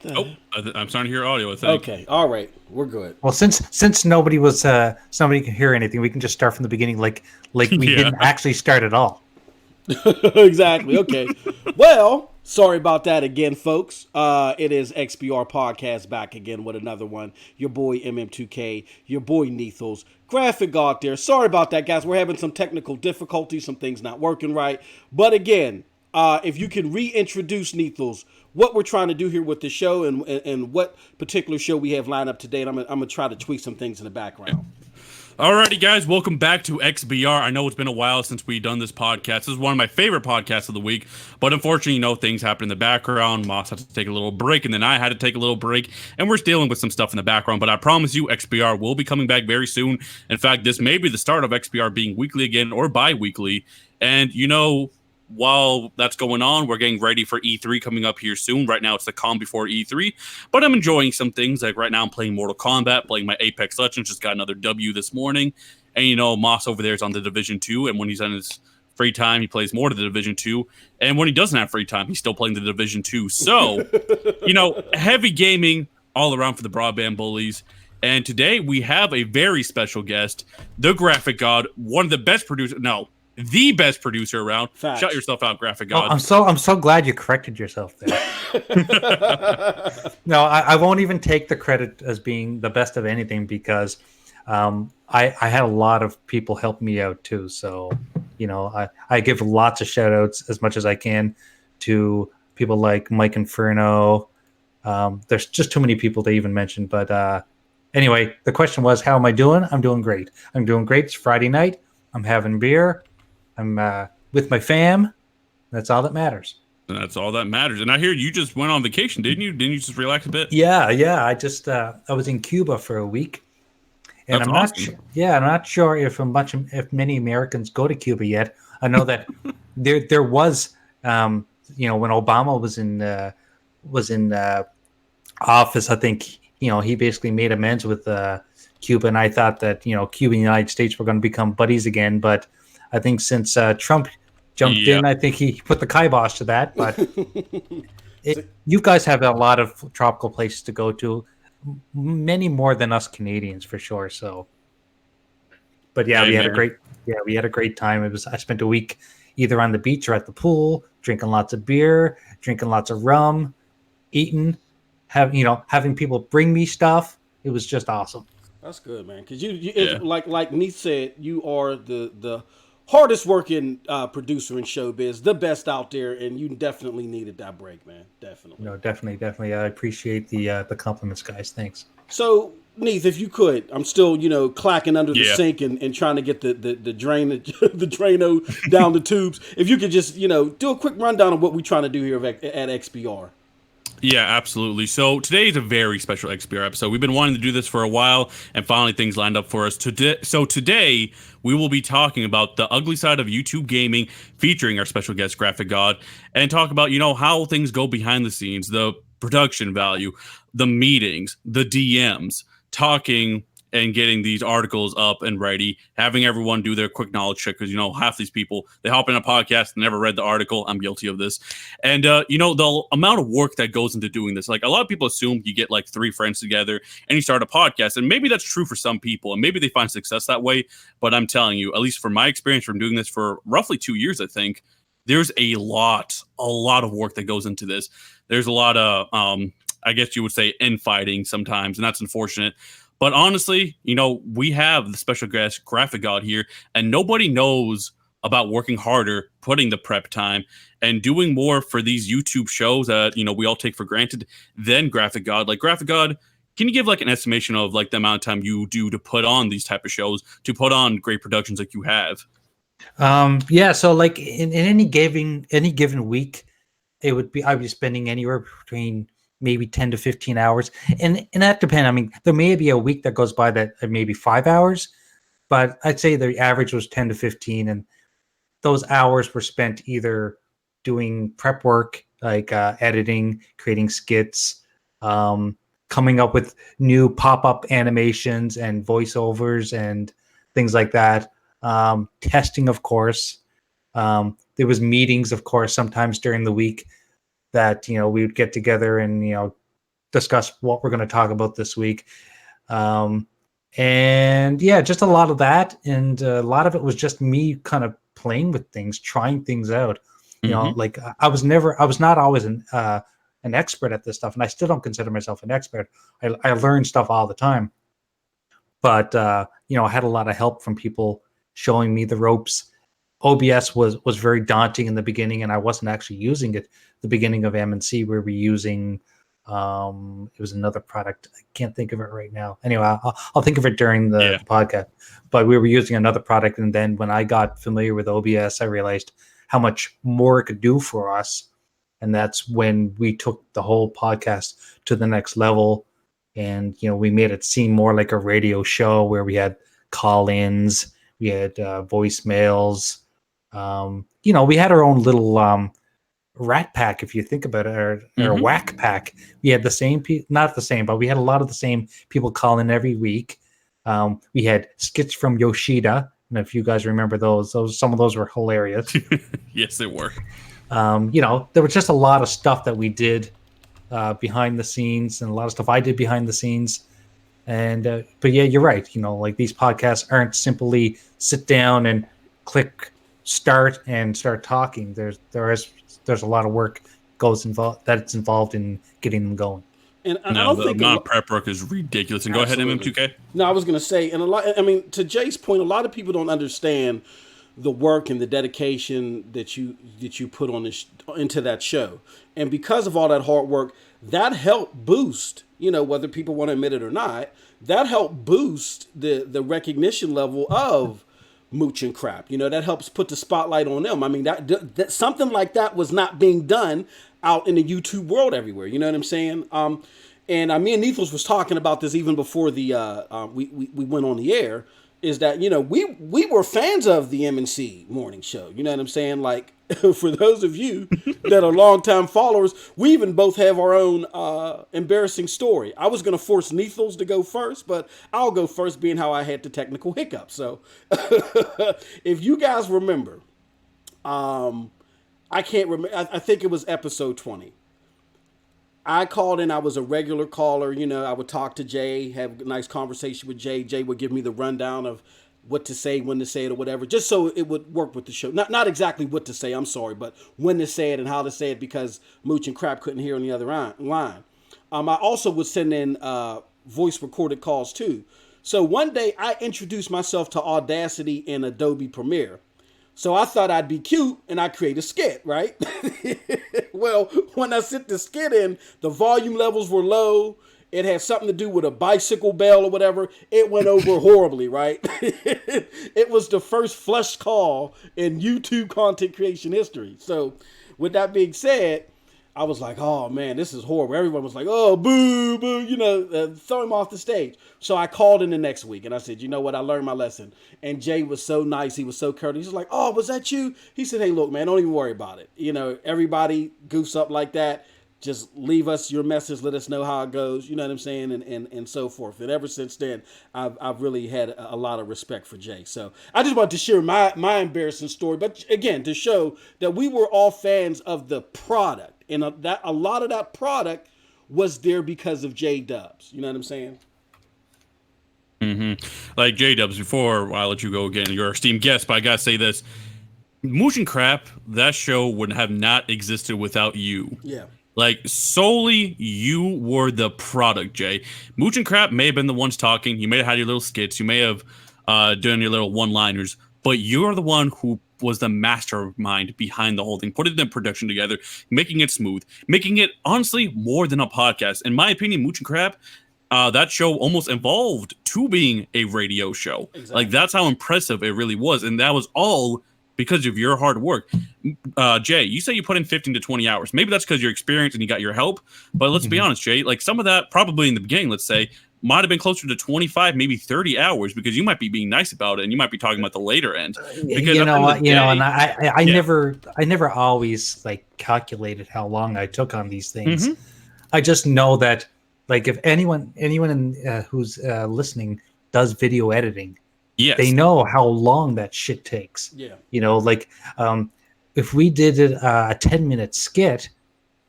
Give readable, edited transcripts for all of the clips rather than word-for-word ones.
I'm starting to hear audio, I think. Okay, all right, we're good. Well, since nobody can hear anything, we can just start from the beginning, like we Yeah. didn't actually start at all. Exactly. Okay. Well, sorry about that again, folks. It is XBR Podcast back again with another one. Your boy MM2K, your boy Nethos, graphic out there. Sorry about that, guys. We're having some technical difficulties, some things not working right. But again, if you can reintroduce Nethos, what we're trying to do here with the show and what particular show we have lined up today, and I'm gonna try to tweak some things in the background. Alrighty, guys, welcome back to XBR. I know it's been a while since we've done this podcast. This is one of my favorite podcasts of the week, but unfortunately, things happen in the background. Moss had to take a little break, and then I had to take a little break, and we're dealing with some stuff in the background, but I promise you, XBR will be coming back very soon. In fact, this may be the start of XBR being weekly again, or bi-weekly, and while that's going on, we're getting ready for E3 coming up here soon. Right now, it's the calm before E3, but I'm enjoying some things. Like right now, I'm playing Mortal Kombat, playing my Apex Legends. Just got another W this morning. And, Moss over there is on the Division 2, and when he's on his free time, he plays more to the Division 2. And when he doesn't have free time, he's still playing the Division 2. So, heavy gaming all around for the Broadband Bullies. And today, we have a very special guest, the Graphic God, one of the best producers. No. The best producer around. Facts. Shut yourself out, Graphic God. I'm so glad you corrected yourself there. No, I won't even take the credit as being the best of anything because I had a lot of people help me out too. So, I give lots of shout outs as much as I can to people like Mike Inferno. There's just too many people to even mention. But anyway, the question was, how am I doing? I'm doing great. It's Friday night. I'm having beer. I'm with my fam. That's all that matters. And that's all that matters. And I hear you just went on vacation, didn't you? Didn't you just relax a bit? Yeah. I just I was in Cuba for a week, and I'm not sure if many Americans go to Cuba yet. I know that there was when Obama was in office. I think he basically made amends with Cuba, and I thought that Cuba and the United States were going to become buddies again, but I think since Trump jumped in, I think he put the kibosh to that. But you guys have a lot of tropical places to go to, many more than us Canadians for sure. So, but we had a great time. I spent a week either on the beach or at the pool, drinking lots of beer, drinking lots of rum, eating, having people bring me stuff. It was just awesome. That's good, man. Because like Neith said, you are the hardest working producer in showbiz, the best out there, and you definitely needed that break, man. Definitely. No, definitely. I appreciate the compliments, guys. Thanks. So, Neith, if you could, I'm still, clacking under the sink and trying to get the drain the Drano down the tubes. If you could just, do a quick rundown of what we're trying to do here at XBR. Yeah, absolutely. So today is a very special XBR episode. We've been wanting to do this for a while, and finally things lined up for us today. So today we will be talking about the ugly side of YouTube gaming, featuring our special guest Graphic God, and talk about how things go behind the scenes, the production value, the meetings, the DMs, talking and getting these articles up and ready, having everyone do their quick knowledge check, because half these people, they hop in a podcast and never read the article. I'm guilty of this. And the amount of work that goes into doing this, like a lot of people assume you get like 3 friends together and you start a podcast, and maybe that's true for some people and maybe they find success that way, but I'm telling you, at least from my experience from doing this for roughly 2 years, I think there's a lot of work that goes into this. There's a lot of I guess you would say infighting sometimes, and that's unfortunate. But honestly, we have the special guest Graphic God here, and nobody knows about working harder, putting the prep time, and doing more for these YouTube shows that, we all take for granted than Graphic God. Like, Graphic God, can you give like an estimation of like the amount of time you do to put on these type of shows, to put on great productions like you have? So like in any given week, I'd be spending anywhere between maybe 10 to 15 hours. And that depends. I mean, there may be a week that goes by that maybe 5 hours, but I'd say the average was 10 to 15. And those hours were spent either doing prep work, like editing, creating skits, coming up with new pop-up animations and voiceovers and things like that. Testing, of course. There was meetings, of course, sometimes during the week that we would get together and discuss what we're going to talk about this week. And yeah, just a lot of that, and a lot of it was just me kind of playing with things, trying things out. You know, like I was not always an expert at this stuff, and I still don't consider myself an expert. I learn stuff all the time, but you know, I had a lot of help from people showing me the ropes. OBS was very daunting in the beginning, and I wasn't actually using it. The beginning of M&C, we were using it was another product. I can't think of it right now. Anyway, I'll think of it during the podcast. But we were using another product, and then when I got familiar with OBS, I realized how much more it could do for us. And that's when we took the whole podcast to the next level. And, you know, we made it seem more like a radio show where we had call-ins, we had voicemails. You know, we had our own little rat pack, if you think about it, or whack pack. We had the same not the same, but we had a lot of the same people calling every week. We had skits from Yoshida, and if you guys remember those some of those were hilarious. Yes, they were. You know, there was just a lot of stuff that we did behind the scenes, and a lot of stuff I did behind the scenes. And but yeah, you're right. You know, like these podcasts aren't simply sit down and click start and start talking. There's a lot of work that's involved in getting them going. And I No, don't the think amount of prep work is ridiculous. And go ahead, Absolutely. MM2K. No, I was going to say, and a lot. I mean, to Jay's point, a lot of people don't understand the work and the dedication that you put on this into that show, and because of all that hard work, that helped boost. You know, whether people want to admit it or not, that helped boost the recognition level of Mooch and Crap. You know, that helps put the spotlight on them. I mean, that something like that was not being done out in the YouTube world everywhere. You know what I'm saying? And me and Nethos was talking about this even before we went on the air. Is that, you know, we were fans of the M&C morning show. You know what I'm saying? Like, for those of you that are longtime followers, we even both have our own embarrassing story. I was going to force Nethos to go first, but I'll go first, being how I had the technical hiccup. So, if you guys remember, I can't remember. I think it was episode 20. I called in. I was a regular caller. You know, I would talk to Jay, have a nice conversation with Jay. Jay would give me the rundown of what to say, when to say it, or whatever, just so it would work with the show. Not exactly what to say, I'm sorry, but when to say it and how to say it, because Mooch and Crap couldn't hear on the other line. I also would send in voice recorded calls too. So one day I introduced myself to Audacity in Adobe Premiere. So I thought I'd be cute and I'd create a skit, right? Well, when I sent the skit in, the volume levels were low. It had something to do with a bicycle bell or whatever. It went over horribly, right? It was the first flush call in YouTube content creation history. So with that being said, I was like, oh man, this is horrible. Everyone was like, oh, boo, boo, you know, throw him off the stage. So I called in the next week and I said, you know what? I learned my lesson. And Jay was so nice. He was so courteous. He's like, oh, was that you? He said, hey, look, man, don't even worry about it. You know, everybody goofs up like that. Just leave us your message. Let us know how it goes. You know what I'm saying? And so forth. And ever since then, I've really had a lot of respect for Jay. So I just wanted to share my embarrassing story. But again, to show that we were all fans of the product. And that a lot of that product was there because of J-Dubs. You know what I'm saying? Like J-Dubs, before I let you go again, you're our esteemed guest, but I gotta say this. Mooch and Crap, that show would have not existed without you. Yeah. Like, solely you were the product, Jay. Mooch and Crap may have been the ones talking. You may have had your little skits. You may have done your little one-liners. But you're the one who was the mastermind behind the whole thing, putting the production together, making it smooth, making it, honestly, more than a podcast. In my opinion, Mooch and Crap, that show almost evolved to being a radio show. Exactly. Like, that's how impressive it really was. And that was all because of your hard work. Jay, you say you put in 15 to 20 hours. Maybe that's because you're experienced and you got your help. But let's be honest, Jay, like some of that probably in the beginning, let's say, might have been closer to 25, maybe 30 hours because you might be being nice about it and you might be talking about the later end. Because and I never always like calculated how long I took on these things. I just know that like if anyone who's listening does video editing, yes, they know how long that shit takes. Yeah. You know, like if we did a 10-minute skit,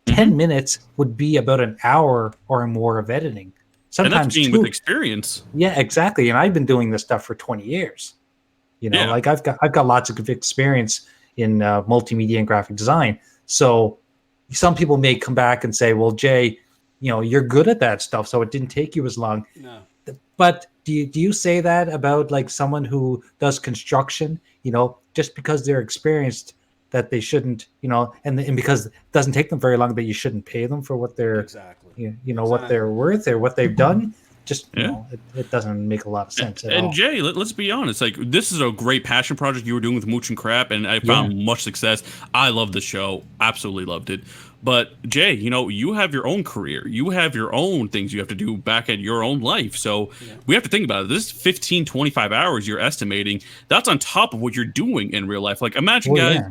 10 minutes would be about an hour or more of editing. And Sometimes that's being with experience. Yeah, exactly. And I've been doing this stuff for 20 years. Like I've got lots of experience in multimedia and graphic design. So some people may come back and say, well, Jay, you're good at that stuff, so it didn't take you as long. No. But do you say that about like someone who does construction, just because they're experienced, that they shouldn't, and because it doesn't take them very long, that you shouldn't pay them for what they're, what they're worth or what they've done? Just, it doesn't make a lot of sense at all. And Jay, let's be honest. Like, this is a great passion project you were doing with Mooch and Crap, and I found much success. I love the show. Absolutely loved it. But Jay, you have your own career. You have your own things you have to do back at your own life. So we have to think about it. This 15, 25 hours you're estimating, that's on top of what you're doing in real life. Like, imagine, guys,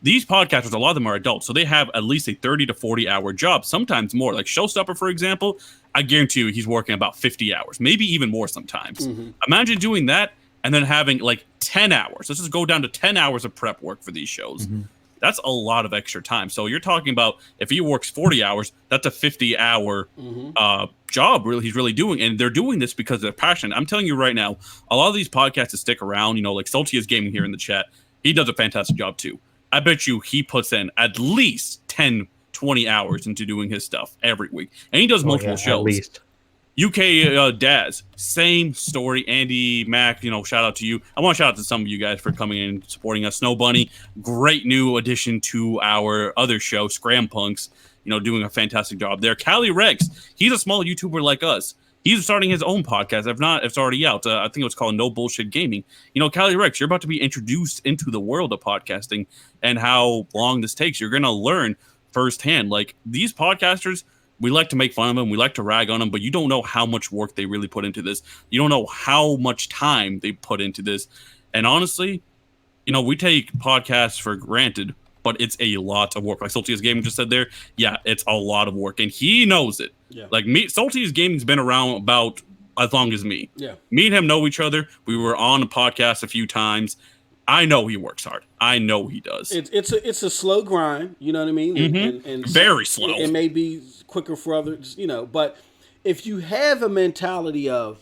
these podcasters, a lot of them are adults. So they have at least a 30 to 40 hour job, sometimes more. Like Showstopper, for example, I guarantee you he's working about 50 hours, maybe even more sometimes. Imagine doing that and then having like 10 hours. Let's just go down to 10 hours of prep work for these shows. That's a lot of extra time. So you're talking about if he works 40 hours, that's a 50-hour job really he's really doing. And they're doing this because they're passionate. I'm telling you right now, a lot of these podcasts that stick around, like Salty is Gaming here in the chat, he does a fantastic job too. I bet you he puts in at least 10, 20 hours into doing his stuff every week. And he does multiple shows. At least. UK Daz, same story. Andy Mack, shout out to you. I want to shout out to some of you guys for coming in and supporting us. Snow Bunny, great new addition to our other show, Scram Punks, doing a fantastic job there. Cali Rex, he's a small YouTuber like us. He's starting his own podcast. If not, it's already out. I think it was called No Bullshit Gaming. Cali Rex, you're about to be introduced into the world of podcasting and how long this takes. You're going to learn firsthand. Like, these podcasters, we like to make fun of them. We like to rag on them, but you don't know how much work they really put into this. You don't know how much time they put into this. And honestly, we take podcasts for granted, but it's a lot of work. Like Salty's Gaming just said there, it's a lot of work, and he knows it. Yeah. Like me, Salty's Gaming's been around about as long as me. Yeah. Me and him know each other. We were on a podcast a few times. I know he works hard. I know he does. It's a slow grind. You know what I mean? And very slow. It may be quicker for others, but if you have a mentality of,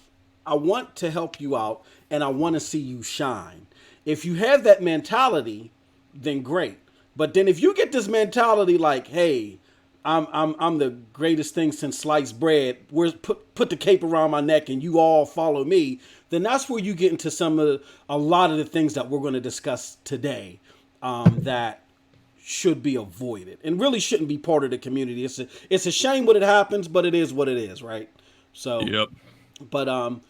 I want to help you out and I want to see you shine. If you have that mentality, then great. But then if you get this mentality like, hey, I'm the greatest thing since sliced bread, put the cape around my neck and you all follow me, then that's where you get into a lot of the things that we're going to discuss today that should be avoided and really shouldn't be part of the community. It's a shame when it happens, but it is what it is, right? So, but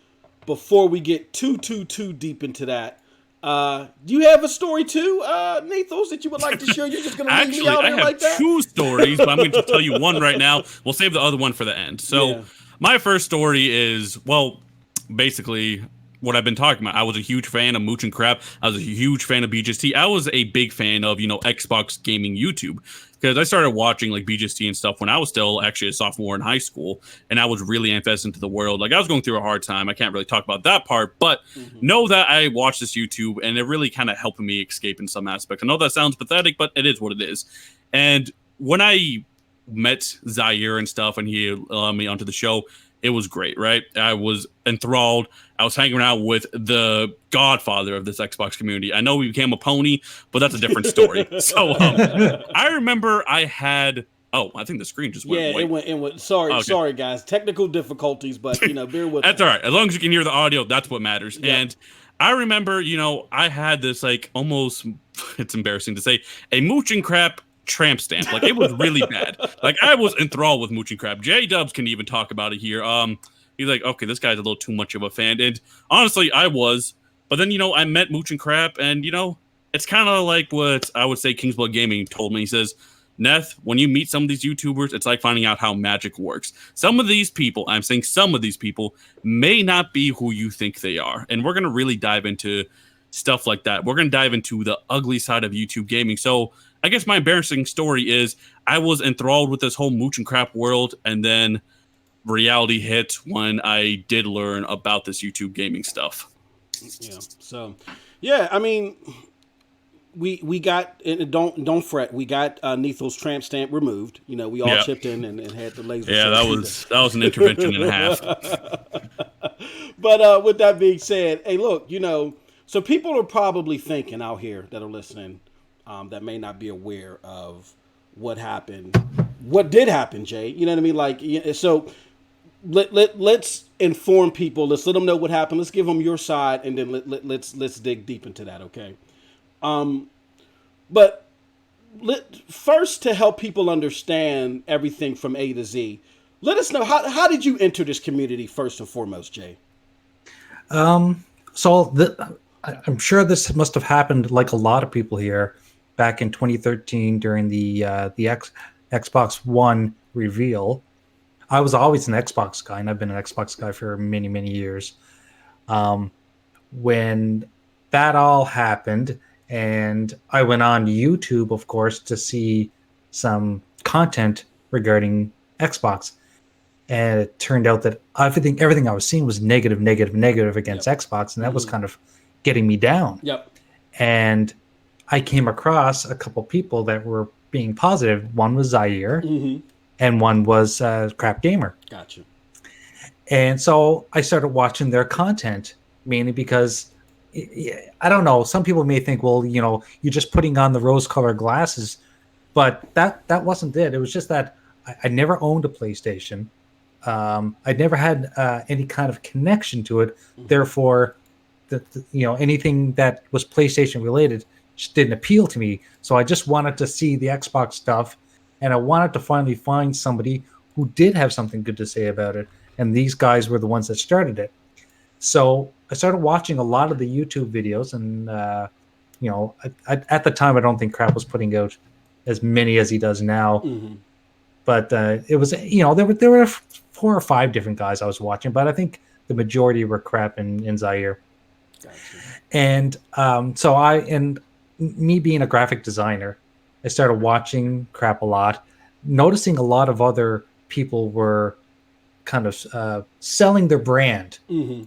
before we get too deep into that, do you have a story too, Nathos, that you would like to share? You're just going to leave me out here like that? I have two stories, but I'm going to tell you one right now. We'll save the other one for the end. So my first story is, basically what I've been talking about. I was a huge fan of Mooch and Crap. I was a huge fan of BGST. I was a big fan of, Xbox gaming YouTube, because I started watching like BGST and stuff when I was still actually a sophomore in high school, and I was really invested into the world. Like, I was going through a hard time. I can't really talk about that part, but know that I watched this YouTube and it really kind of helped me escape in some aspects. I know that sounds pathetic, but it is what it is. And when I met Zaire and stuff and he allowed me onto the show, it was great, right? I was enthralled. I was hanging out with the godfather of this Xbox community. I know he became a pony, but that's a different story. So I remember I had... Oh, I think the screen just went white. It went. Sorry, guys. Technical difficulties, but, bear with That's me. all right. As long as you can hear the audio, that's what matters. Yeah. And I remember, I had this, like, almost... It's embarrassing to say, a Mooch and Crap tramp stamp. Like, it was really bad. Like, I was enthralled with Mooch and Crap. J-Dubs can even talk about it here. He's like, okay, this guy's a little too much of a fan. And honestly, I was. But then, I met Mooch and Crap, and, it's kind of like what I would say Kingsblood Gaming told me. He says, Neth, when you meet some of these YouTubers, it's like finding out how magic works. Some of these people, I'm saying some of these people, may not be who you think they are. And we're going to really dive into stuff like that. We're going to dive into the ugly side of YouTube gaming. So I guess my embarrassing story is I was enthralled with this whole Mooch and Crap world, and then reality hit when I did learn about this YouTube gaming stuff. Yeah. So, yeah, I mean, we got, and don't fret, we got Nethel's tramp stamp removed. You know, we all Yeah. chipped in and had the laser. Yeah, that was an intervention and a half. But with that being said, hey, look, you know, so people are probably thinking out here that are listening, that may not be aware of what happened, what did happen, Jay. You know what I mean? Like, so let's inform people. Let's let them know what happened. Let's give them your side, and then let's dig deep into that. Okay. But first, to help people understand everything from A to Z, let us know how did you enter this community first and foremost, Jay? So I'm sure this must have happened like a lot of people here back in 2013 during the Xbox One reveal. I was always an Xbox guy, and I've been an Xbox guy for many, many years. When that all happened, and I went on YouTube, of course, to see some content regarding Xbox. And it turned out that everything I was seeing was negative against Xbox, and that was kind of getting me down. Yep. And I came across a couple people that were being positive. One was Zaire, and one was Crap Gamer. Gotcha. And so I started watching their content, mainly because, I don't know, some people may think, well, you know, you're just putting on the rose-colored glasses, but that wasn't it. It was just that I never owned a PlayStation. I'd never had any kind of connection to it. Therefore, you know, anything that was PlayStation related just didn't appeal to me. So I just wanted to see the Xbox stuff, and I wanted to finally find somebody who did have something good to say about it. And these guys were the ones that started it. So I started watching a lot of the YouTube videos, and you know, at the time, I don't think Crap was putting out as many as he does now. But it was, you know, there were 4 or 5 different guys I was watching, but I think the majority were Crap and Zaire. Gotcha. And me being a graphic designer, I started watching Crap a lot, noticing a lot of other people were kind of selling their brand,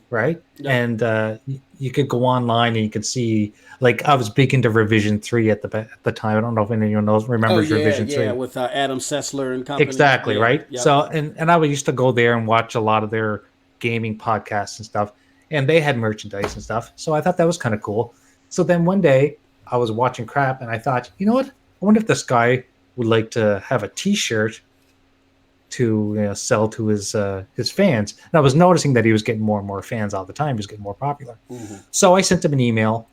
right? Yep. And you could go online and you could see, like, I was big into Revision 3 at the time. I don't know if anyone remembers Revision 3. Yeah, with Adam Sessler and company. Exactly, right? Yep. So, and I used to go there and watch a lot of their gaming podcasts and stuff, and they had merchandise and stuff. So I thought that was kind of cool. So then one day I was watching Crap, and I thought, you know what? I wonder if this guy would like to have a T-shirt to sell to his fans. And I was noticing that he was getting more and more fans all the time. He was getting more popular. So I sent him an email.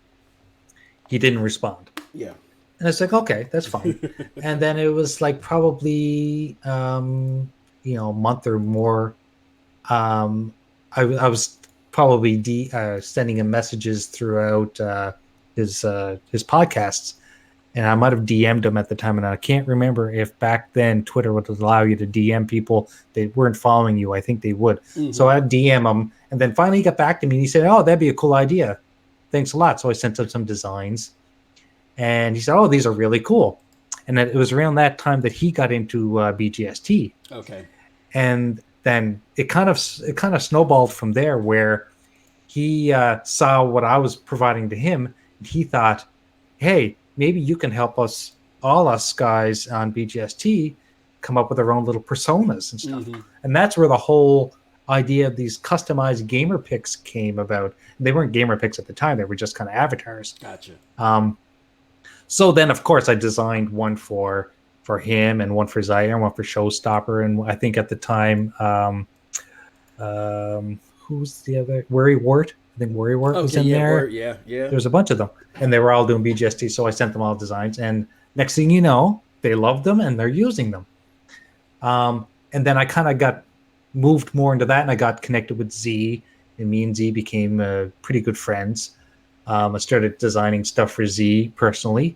He didn't respond. Yeah. And I was like, okay, that's fine. And then it was like probably a month or more. I was probably sending him messages throughout his podcasts. And I might have DM'd him at the time, and I can't remember if back then Twitter would allow you to DM people that weren't following you. I think they would. So I'd DM him, and then finally he got back to me, and he said, oh, that'd be a cool idea. Thanks a lot. So I sent him some designs, and he said, oh, these are really cool. And it was around that time that he got into BGST. Okay. And then it kind of snowballed from there, where he saw what I was providing to him, and he thought, hey, maybe you can help us guys on BGST come up with our own little personas and stuff. And that's where the whole idea of these customized gamer picks came about. They weren't gamer picks at the time. They were just kind of avatars. Gotcha. So then, of course, I designed one for him, and one for Zaire, and one for Showstopper. And I think at the time, who's the other? Worry Wart. I think Worry Wart was in there. Yeah. There's a bunch of them, and they were all doing BGST. So I sent them all designs, and next thing you know, they loved them and they're using them. And then I kind of got moved more into that, and I got connected with Z, and me and Z became pretty good friends. I started designing stuff for Z personally.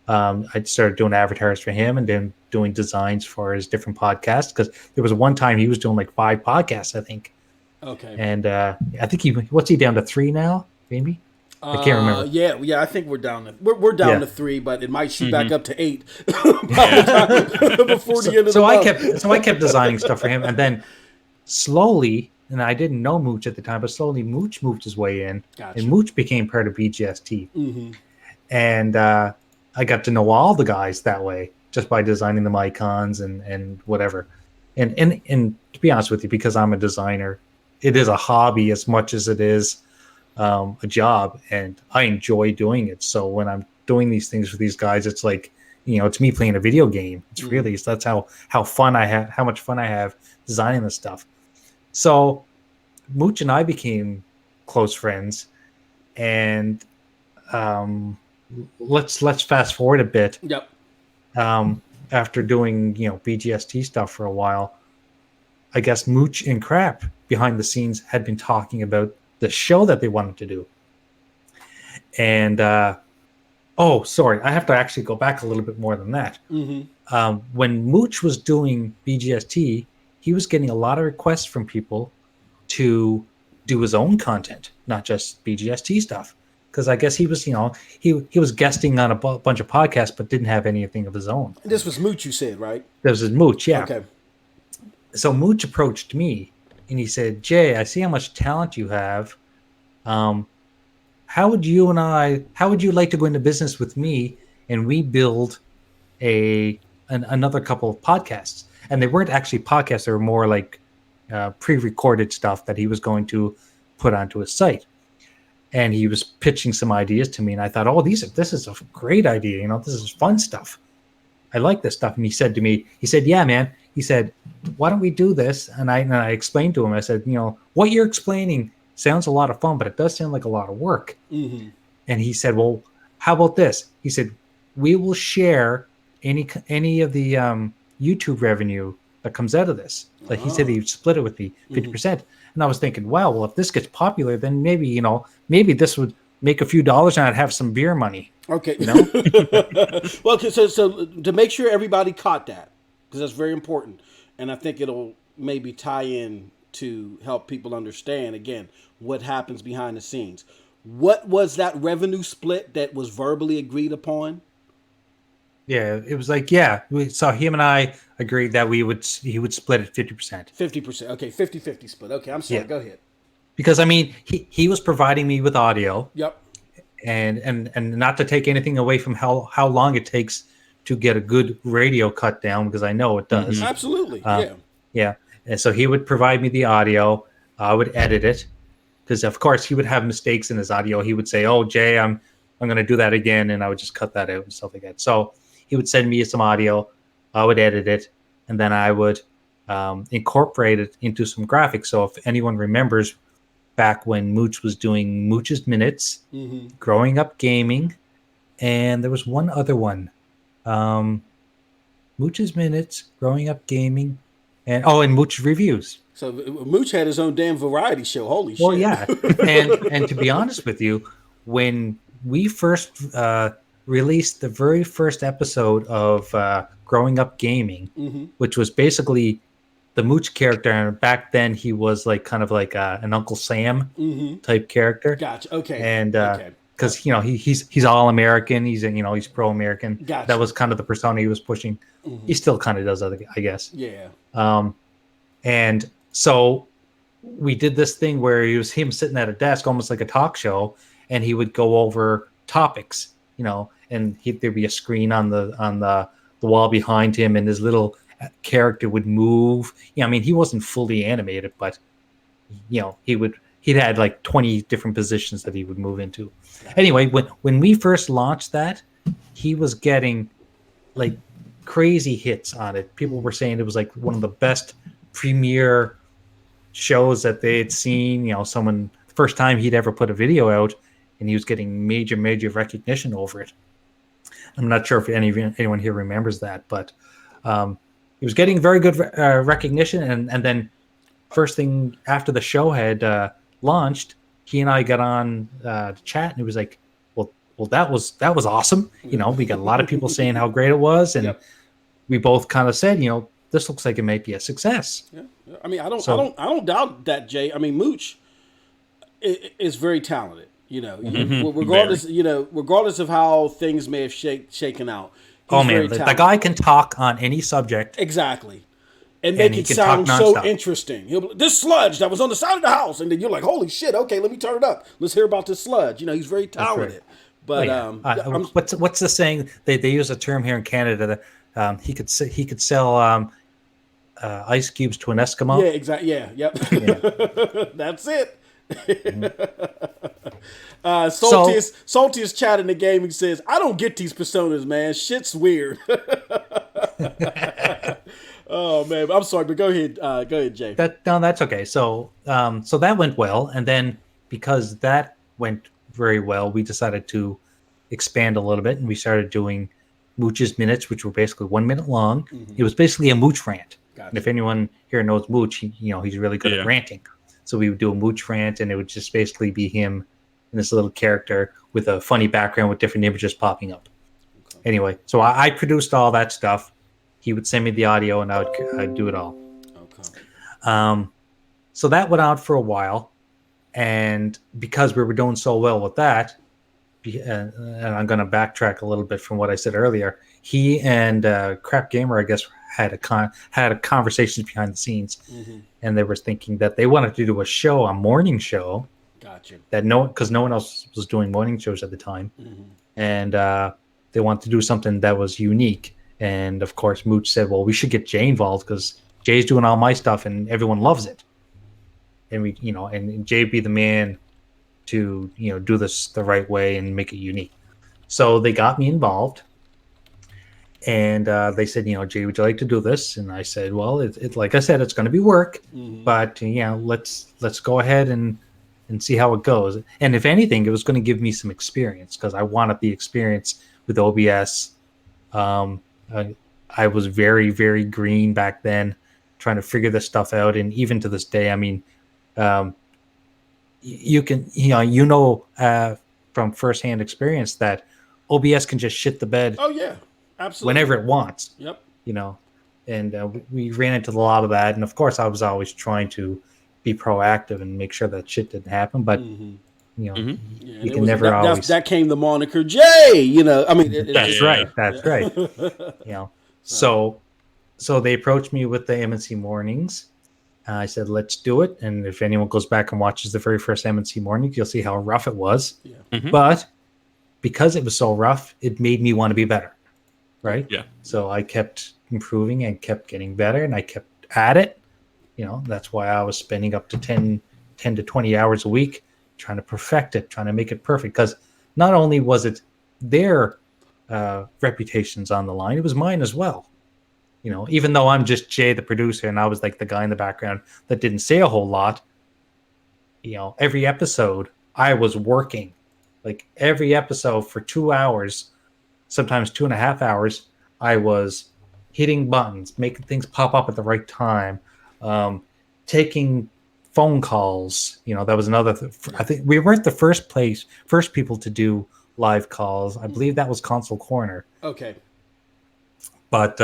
I started doing avatars for him, and then doing designs for his different podcasts, because there was one time he was doing like 5 podcasts, I think. Okay. And I think what's he down to 3 now? Maybe. I can't remember. Yeah. I think we're down to 3, but it might shoot back up to 8 before the end of the month. I kept designing stuff for him, and then slowly, and I didn't know Mooch at the time, but slowly Mooch moved his way in, Gotcha. and Mooch became part of BGST. And I got to know all the guys that way just by designing them icons and whatever. And to be honest with you, because I'm a designer, it is a hobby as much as it is a job, and I enjoy doing it. So when I'm doing these things for these guys, it's like, it's me playing a video game. It's really, that's how fun I have, how much fun I have designing this stuff. So Mooch and I became close friends, and let's fast forward a bit. Yep. After doing BGST stuff for a while, I guess Mooch and Crap behind the scenes had been talking about the show that they wanted to do. And sorry, I have to actually go back a little bit more than that. When Mooch was doing BGST, he was getting a lot of requests from people to do his own content, not just BGST stuff. Because I guess he was, he was guesting on a bunch of podcasts, but didn't have anything of his own. This was Mooch, you said, right? This was Mooch, yeah. Okay. So Mooch approached me, and he said, "Jay, I see how much talent you have. How would you like to go into business with me, and we build another couple of podcasts?" And they weren't actually podcasts; they were more like pre-recorded stuff that he was going to put onto his site. And he was pitching some ideas to me, and I thought, "Oh, this is a great idea. This is fun stuff. I like this stuff." And he said to me, "Yeah, man." He said, "Why don't we do this?" And I explained to him. I said, "What you're explaining sounds a lot of fun, but it does sound like a lot of work." And he said, "Well, how about this?" He said, "We will share any of the YouTube revenue that comes out of this." Like he said, he'd split it with me 50%. And I was thinking, wow, well, if this gets popular, then maybe this would make a few dollars and I'd have some beer money. Okay. Well, so to make sure everybody caught that, because that's very important, and I think it'll maybe tie in to help people understand, again, what happens behind the scenes. What was that revenue split that was verbally agreed upon? Yeah, it was like, so him and I agreed that he would split it 50%. 50%. Okay, 50-50 split. Okay, I'm sorry. Yeah. Go ahead. Because, I mean, he was providing me with audio. Yep. And not to take anything away from how long it takes to get a good radio cut down, because I know it does. Absolutely, Yeah. And so he would provide me the audio. I would edit it, because, of course, he would have mistakes in his audio. He would say, "Oh, Jay, I'm going to do that again," and I would just cut that out and stuff like that. So he would send me some audio. I would edit it, and then I would incorporate it into some graphics. So if anyone remembers back when Mooch was doing Mooch's Minutes, Growing Up Gaming, and there was one other one. Mooch's Minutes, Growing Up Gaming, and Mooch Reviews. So Mooch had his own damn variety show. Holy shit. Well, yeah. and to be honest with you, when we first released the very first episode of Growing Up Gaming, which was basically the Mooch character, and back then he was like kind of like an Uncle Sam type character. Gotcha. Okay. And because he's all American, he's pro American. Gotcha. That was kind of the persona he was pushing. He still kind of does, I guess. Yeah. And so we did this thing where it was him sitting at a desk, almost like a talk show, and he would go over topics, and there'd be a screen on the wall behind him, and his little character would move. I mean, he wasn't fully animated, but he'd had like 20 different positions that he would move into. Anyway, when we first launched that, he was getting like crazy hits on it. People were saying it was like one of the best premiere shows that they had seen. The first time he'd ever put a video out, and he was getting major recognition over it. I'm not sure if anyone here remembers that, but he was getting very good recognition. And then first thing after the show had launched, he and I got on to chat, and it was like, well, that was awesome. We got a lot of people saying how great it was, and we both kind of said, this looks like it might be a success. Yeah. I mean, I don't doubt that, Jay. I mean, Mooch is very talented. Regardless of how things may have shaken out. The guy can talk on any subject. Exactly. And make it sound so interesting. He'll be, "This sludge that was on the side of the house," and then you're like, "Holy shit! Okay, let me turn it up. Let's hear about this sludge." He's very talented. But what's the saying? They use a term here in Canada that he could sell ice cubes to an Eskimo. Yeah, exactly. Yeah, yep. Yeah. That's it. Saltiest chat in the gaming says, "I don't get these personas, man. Shit's weird." Oh man, I'm sorry, but go ahead, Jay. That's okay. So that went well, and then because that went very well, we decided to expand a little bit, and we started doing Mooch's minutes, which were basically 1 minute long. Mm-hmm. It was basically a Mooch rant. Gotcha. And if anyone here knows Mooch, he's really good at ranting. So we would do a Mooch rant, and it would just basically be him and this little character with a funny background with different images popping up. Okay. Anyway, so I produced all that stuff. He would send me the audio, and I'd do it all. Okay. So that went out for a while, and because we were doing so well with that, and I'm going to backtrack a little bit from what I said earlier, he and Crap Gamer, I guess, had a conversation behind the scenes, mm-hmm. and they were thinking that they wanted to do a morning show. Gotcha. Because no one else was doing morning shows at the time, mm-hmm. and they wanted to do something that was unique. And of course, Mooch said, "Well, we should get Jay involved because Jay's doing all my stuff and everyone loves it." And and Jay be the man to do this the right way and make it unique. So they got me involved, and they said, "Jay, would you like to do this?" And I said, "Well, it like I said, it's going to be work, mm-hmm. but let's go ahead and see how it goes." And if anything, it was going to give me some experience because I wanted the experience with OBS. I was very, very green back then, trying to figure this stuff out. And even to this day, I mean, you can, from firsthand experience that OBS can just shit the bed. Oh yeah, absolutely. Whenever it wants. Yep. And we ran into a lot of that. And of course, I was always trying to be proactive and make sure that shit didn't happen. But mm-hmm. Mm-hmm. Yeah, you can never always. That came the moniker Jay. I mean, that's right. That's right. So they approached me with the MNC mornings. I said, "Let's do it." And if anyone goes back and watches the very first MNC morning, you'll see how rough it was. Yeah. Mm-hmm. But because it was so rough, it made me want to be better. Right. Yeah. So I kept improving and kept getting better, and I kept at it. That's why I was spending up to 10 to 20 hours a week trying to perfect it, trying to make it perfect. Because not only was it their reputations on the line, it was mine as well. Even though I'm just Jay, the producer, and I was like the guy in the background that didn't say a whole lot, every episode I was working. Like every episode for 2 hours, sometimes 2.5 hours, I was hitting buttons, making things pop up at the right time, taking phone calls. That was another I think we weren't the first people to do live calls. I believe that was Console Corner. Okay. But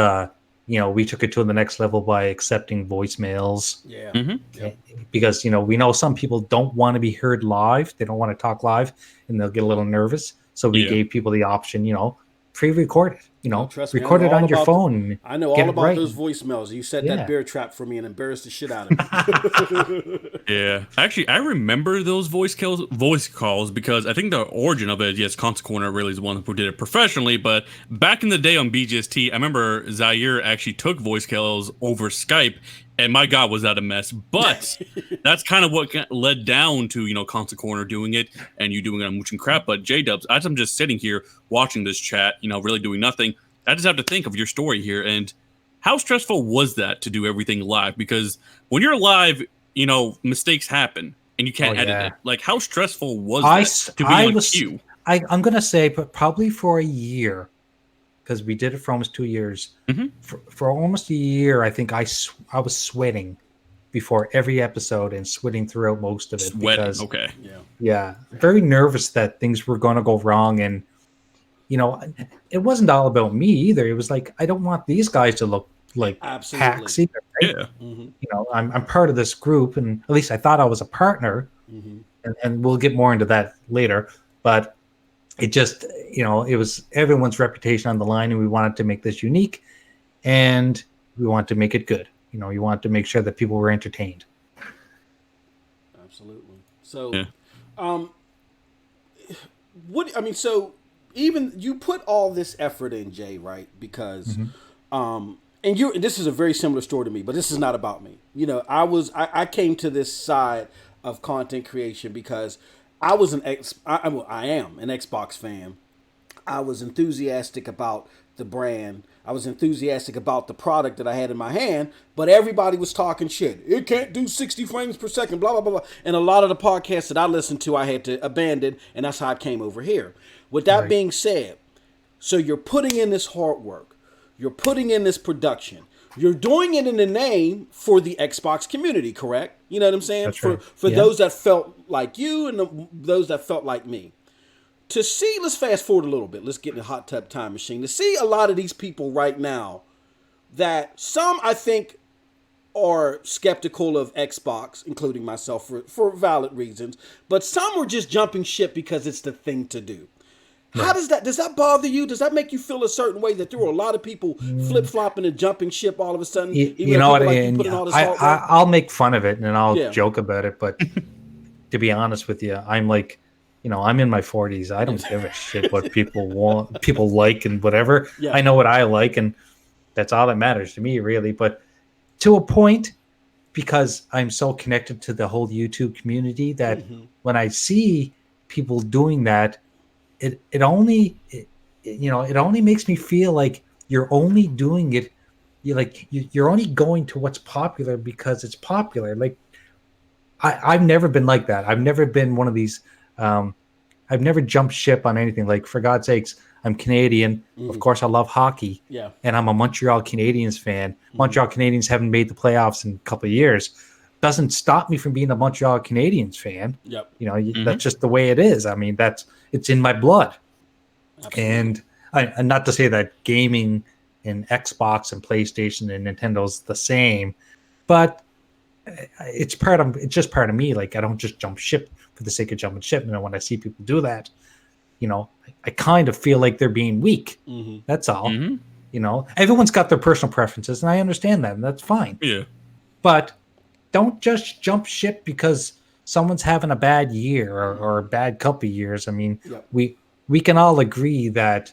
we took it to the next level by accepting voicemails. Yeah. Mm-hmm. Yep. Because we know some people don't want to be heard live. They don't want to talk live, and they'll get a little nervous. So we gave people the option, pre-record it. Record it on your phone. I know all about those voicemails. You set that bear trap for me and embarrassed the shit out of me. Yeah. Actually, I remember those voice calls because I think the origin of it, yes, Console Corner really is the one who did it professionally. But back in the day on BGST, I remember Zaire actually took voice calls over Skype. And my God, was that a mess. But that's kind of what led down to, Console Corner doing it and you doing it on Mooch and Crap. But J-Dubs, as I'm just sitting here watching this chat, really doing nothing, I just have to think of your story here. And how stressful was that to do everything live? Because when you're live, mistakes happen and you can't edit it. Like, how stressful was that to be on cue? I'm going to say probably for a year. Because we did it for almost 2 years. Mm-hmm. For almost a year, I think I was sweating before every episode and sweating throughout most of it. Sweating, because, okay. Yeah. Very nervous that things were going to go wrong. And, it wasn't all about me either. It was like, I don't want these guys to look like hacks either. Right? Yeah. Mm-hmm. I'm part of this group, and at least I thought I was a partner. Mm-hmm. And we'll get more into that later. But it just, it was everyone's reputation on the line, and we wanted to make this unique, and we wanted to make it good. You wanted to make sure that people were entertained. Absolutely. So, what I mean, so even you put all this effort in, Jay, right? Because, and you, this is a very similar story to me, but this is not about me. You know, I came to this side of content creation because I was I am an Xbox fan. I was enthusiastic about the brand. I was enthusiastic about the product that I had in my hand, but everybody was talking shit. It can't do 60 frames per second, blah, blah, blah, blah. And a lot of the podcasts that I listened to, I had to abandon, and that's how I came over here. With that being said, so you're putting in this hard work. You're putting in this production. You're doing it in the name for the Xbox community, correct? You know what I'm saying? That's for right. for those that felt like you and those that felt like me. To see, let's fast forward a little bit. Let's get in the hot tub time machine. To see a lot of these people right now that some I think are skeptical of Xbox, including myself for valid reasons, but some are just jumping ship because it's the thing to do. How does that bother you? Does that make you feel a certain way that there were a lot of people flip-flopping and jumping ship all of a sudden? You know what? I'll make fun of it and I'll joke about it, but to be honest with you, I'm like, you know, I'm in my 40s. I don't give a shit what people want, people like, and whatever. I know what I like, and that's all that matters to me, really. But to a point, because I'm so connected to the whole YouTube community, that when I see people doing that, it only makes me feel like you're only doing it. You're only going to what's popular because it's popular. Like I've never been like that. I've never been one of these. I've never jumped ship on anything. Like, for God's sakes, I'm Canadian. Of course, I love hockey. Yeah. And I'm a Montreal Canadiens fan. Montreal Canadiens haven't made the playoffs in a couple of years. Doesn't stop me from being a Montreal Canadiens fan. Yep. You know, that's just the way it is. I mean, it's in my blood. Absolutely. And not to say that gaming and Xbox and PlayStation and Nintendo's the same, but it's just part of me. Like, I don't just jump ship for the sake of jumping ship. And when I see people do that, you know, I kind of feel like they're being weak. That's all. You know, everyone's got their personal preferences, and I understand that, and that's fine. Yeah. But don't just jump ship because someone's having a bad year or a bad couple of years. I mean, we can all agree that,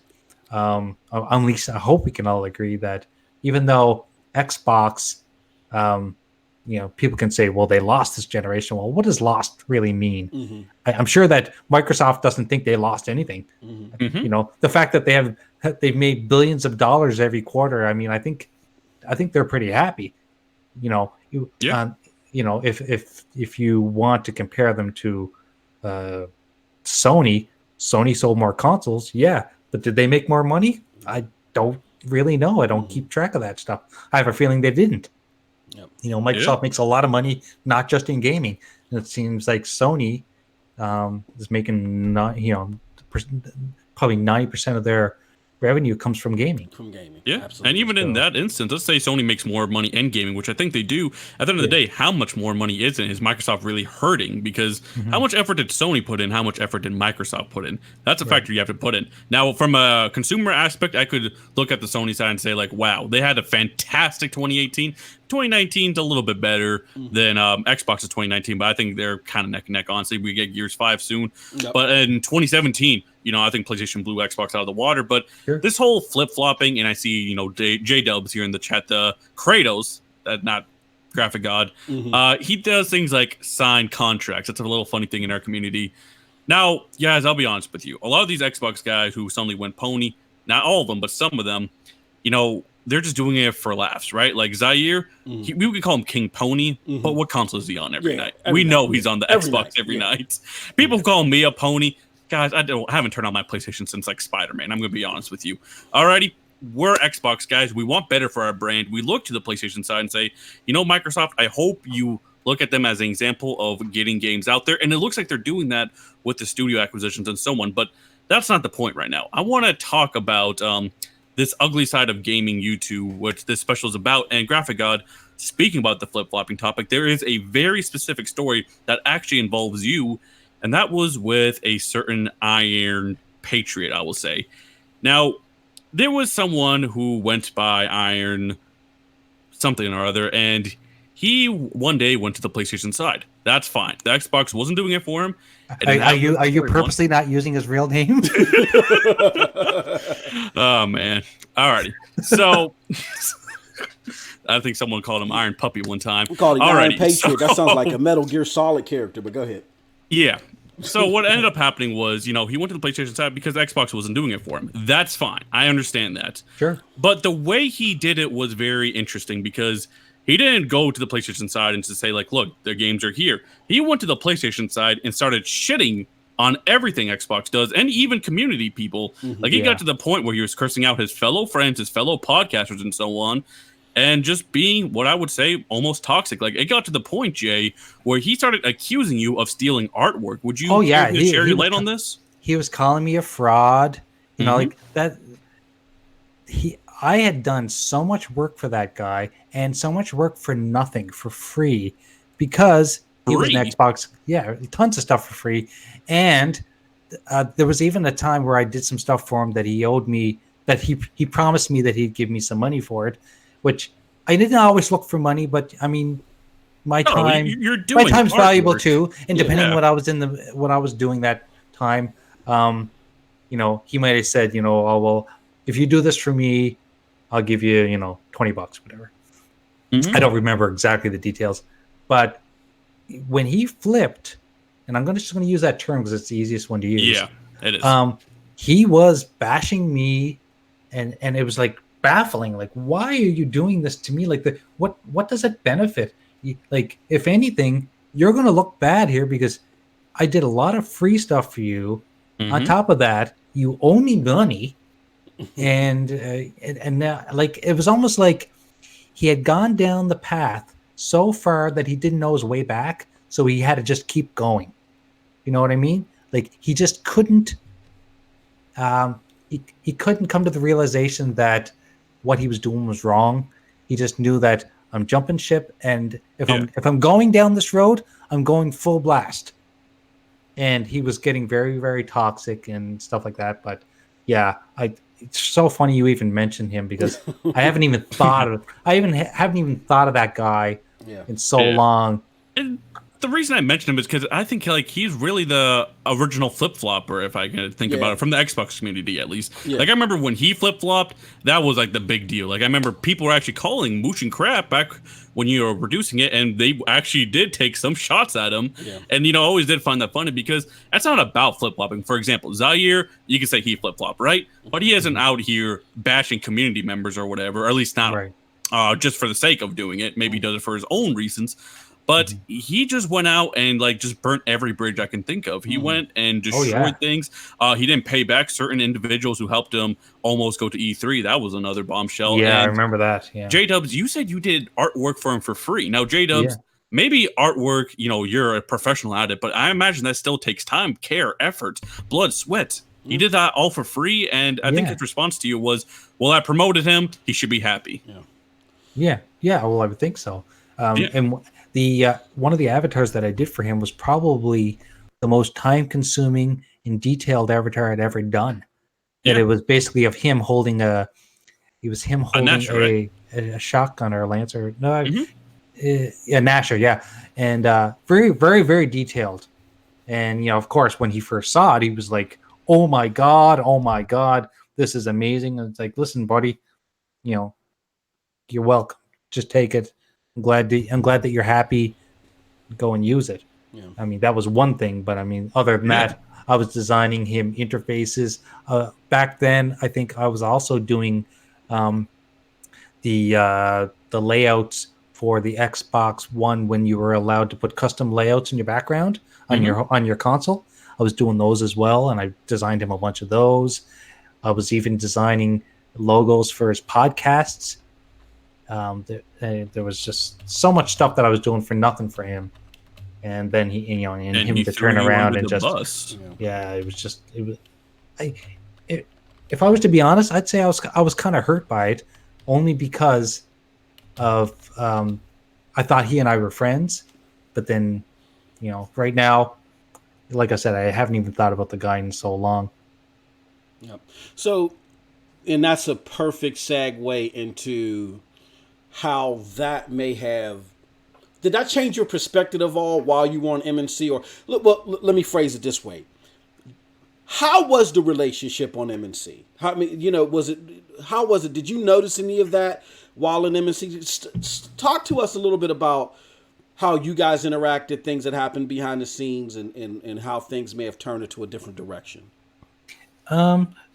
at least I hope we can all agree that even though Xbox, you know, people can say, well, they lost this generation. Well, what does lost really mean? I'm sure that Microsoft doesn't think they lost anything. You know, the fact that they've made billions of dollars every quarter. I mean, I think they're pretty happy. You know, you know, if you want to compare them to Sony sold more consoles. Yeah. But did they make more money? I don't really know. I don't keep track of that stuff. I have a feeling they didn't. You know, Microsoft makes a lot of money, not just in gaming. And it seems like Sony is making, probably 90% of their revenue comes from gaming. Yeah, absolutely. And even in that instance, let's say Sony makes more money in gaming, which I think they do. At the end of the day, how much more money is it? Is Microsoft really hurting? Because how much effort did Sony put in? How much effort did Microsoft put in? That's a factor you have to put in. Now, from a consumer aspect, I could look at the Sony side and say, like, wow, they had a fantastic 2018. 2019 is a little bit better than Xbox's 2019, but I think they're kind of neck and neck. Honestly, we get Gears 5 soon. But in 2017, you know, I think PlayStation blew Xbox out of the water. But this whole flip-flopping, and I see, you know, J-Dubs here in the chat, Kratos, not Graphic God, he does things like sign contracts. That's a little funny thing in our community. Now, guys, I'll be honest with you. A lot of these Xbox guys who suddenly went pony, not all of them, but some of them, you know, they're just doing it for laughs, right? Like Zaire, we could call him King Pony, but what console is he on every night? We know he's on the Xbox every night. People call me a pony. Guys, I haven't turned on my PlayStation since like Spider-Man. I'm going to be honest with you. Alrighty, we're Xbox guys. We want better for our brand. We look to the PlayStation side and say, you know, Microsoft, I hope you look at them as an example of getting games out there. And it looks like they're doing that with the studio acquisitions and so on. But that's not the point right now. I want to talk about this ugly side of gaming YouTube, which this special is about. And Graphic God, speaking about the flip-flopping topic, there is a very specific story that actually involves you, and that was with a certain Iron Patriot, I will say. Now, there was someone who went by Iron something or other, and he one day went to the PlayStation side. That's fine. The Xbox wasn't doing it for him. Are you purposely not using his real name? Oh man. Alrighty. So I think someone called him Iron Puppy one time. We called him Iron Patriot. That sounds like a Metal Gear Solid character, but go ahead. Yeah. So what ended up happening was, he went to the PlayStation side because Xbox wasn't doing it for him. That's fine. I understand that. Sure. But the way he did it was very interesting because he didn't go to the PlayStation side and to say, like, look, the games are here. He went to the PlayStation side and started shitting on everything Xbox does and even community people. Like, he got to the point where he was cursing out his fellow friends, his fellow podcasters, and so on. And just being what I would say almost toxic. Like, it got to the point, Jay, where he started accusing you of stealing artwork. Would you share your light on this? He was calling me a fraud. You know, like that. I had done so much work for that guy and so much work for nothing, for free, because he was an Xbox. Yeah, tons of stuff for free. And there was even a time where I did some stuff for him that he owed me, that he promised me that he'd give me some money for it. Which I didn't always look for money, but I mean, my time's valuable too. And depending on what I was doing that time, he might have said, oh well, if you do this for me, I'll give you, $20, whatever. I don't remember exactly the details, but when he flipped, and I'm just going to use that term because it's the easiest one to use. Yeah, it is. He was bashing me, and it was like baffling. Like, why are you doing this to me? Like, what does it benefit? Like, if anything, you're going to look bad here because I did a lot of free stuff for you. On top of that, you owe me money, and now, like, it was almost like he had gone down the path so far that he didn't know his way back, so he had to just keep going. You know what I mean? Like, he just couldn't. He couldn't come to the realization that what he was doing was wrong. He just knew that I'm jumping ship, and if I'm going down this road, I'm going full blast. And he was getting very, very toxic and stuff like that. But yeah, it's so funny you even mentioned him because I haven't even thought of that guy in so long. And the reason I mentioned him is because I think like he's really the original flip-flopper, if I can think about it, from the Xbox community at least. Like, I remember when he flip-flopped, that was like the big deal. Like, I remember people were actually calling Mooch and crap back when you were reducing it, and they actually did take some shots at him. And I always did find that funny because that's not about flip-flopping. For example, Zaire, you can say he flip-flopped, right? But he isn't out here bashing community members or whatever, or at least not just for the sake of doing it. Maybe he does it for his own reasons. But he just went out and like just burnt every bridge I can think of. He went and destroyed things. He didn't pay back certain individuals who helped him almost go to E3. That was another bombshell. Yeah, and I remember that. Yeah. J-Dubs, you said you did artwork for him for free. Now, J-Dubs, maybe artwork, you're a professional at it, but I imagine that still takes time, care, effort, blood, sweat. He did that all for free, and I think his response to you was, well, I promoted him. He should be happy. Yeah, well, I would think so. And the one of the avatars that I did for him was probably the most time-consuming and detailed avatar I'd ever done. And it was basically of him holding a shotgun or a lancer. No, Nasher, and very, very, very detailed. And of course, when he first saw it, he was like, "Oh my god, this is amazing!" And it's like, "Listen, buddy, you're welcome. Just take it. I'm glad that you're happy. Go and use it." I mean, that was one thing, but I mean, other than that, I was designing him interfaces. Back then, I think I was also doing the layouts for the Xbox One when you were allowed to put custom layouts in your background on your console. I was doing those as well, and I designed him a bunch of those. I was even designing logos for his podcasts. There was just so much stuff that I was doing for nothing for him, and then him to turn around and just if I was to be honest, I'd say I was kind of hurt by it, only because of I thought he and I were friends, but then right now, like I said, I haven't even thought about the guy in so long. So, and that's a perfect segue into how that may have Did that change your perspective at all while you were on MNC? Or let me phrase it this way: how was the relationship on MNC? How, I mean, how was it? Did you notice any of that while in MNC? Talk to us a little bit about how you guys interacted, things that happened behind the scenes, and how things may have turned into a different direction.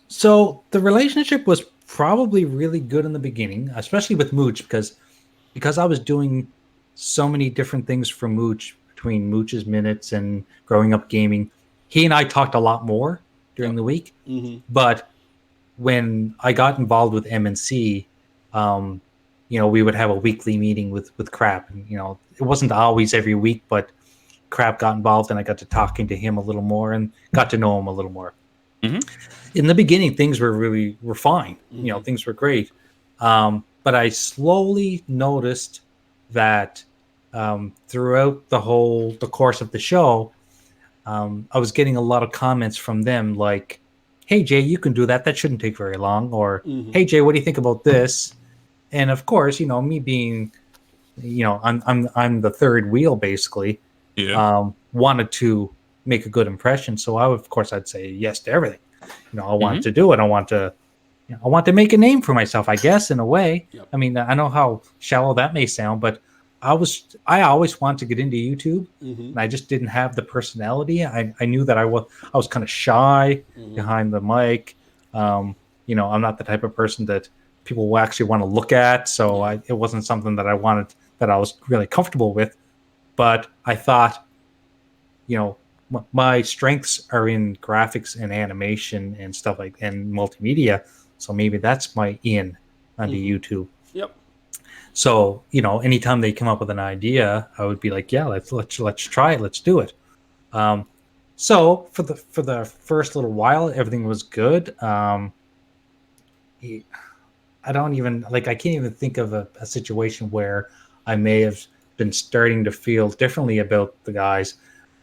So the relationship was probably really good in the beginning, especially with Mooch, because I was doing so many different things for Mooch, between Mooch's Minutes and Growing Up Gaming. He and I talked a lot more during the week. Mm-hmm. But when I got involved with MNC, we would have a weekly meeting with Crap. And, it wasn't always every week, but Crap got involved and I got to talking to him a little more and got to know him a little more. Mm-hmm. In the beginning, things were fine. Mm-hmm. Things were great. But I slowly noticed that throughout the course of the show, I was getting a lot of comments from them like, "Hey Jay, you can do that. That shouldn't take very long." Or, mm-hmm. "Hey Jay, what do you think about this?" And of course, me being, I'm the third wheel basically. Yeah. Wanted to make a good impression, so I'd say yes to everything. I want to do it. I want to make a name for myself, I guess, in a way. Yep. I mean, I know how shallow that may sound, but I always wanted to get into YouTube, and I just didn't have the personality. I knew that I was kind of shy behind the mic. I'm not the type of person that people will actually want to look at, so it wasn't something that I was really comfortable with. But I thought, my strengths are in graphics and animation and stuff and multimedia, so maybe that's my in onto YouTube. Yep. So, anytime they come up with an idea, I would be like, yeah, let's try it. Let's do it. So for the first little while, everything was good. I can't even think of a situation where I may have been starting to feel differently about the guys,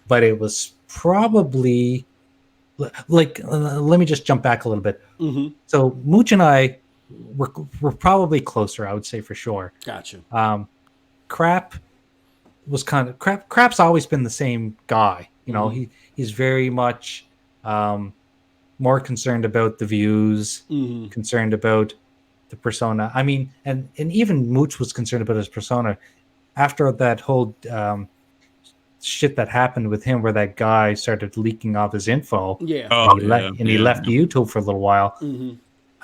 but it was probably let me just jump back a little bit. Mm-hmm. So Mooch and I were probably closer, I would say, for sure. Gotcha. Crap was Crap's always been the same guy. He's very much more concerned about the views, concerned about the persona. I mean, and even Mooch was concerned about his persona after that whole shit that happened with him, where that guy started leaking off his info. Yeah. He left YouTube for a little while. Mm-hmm.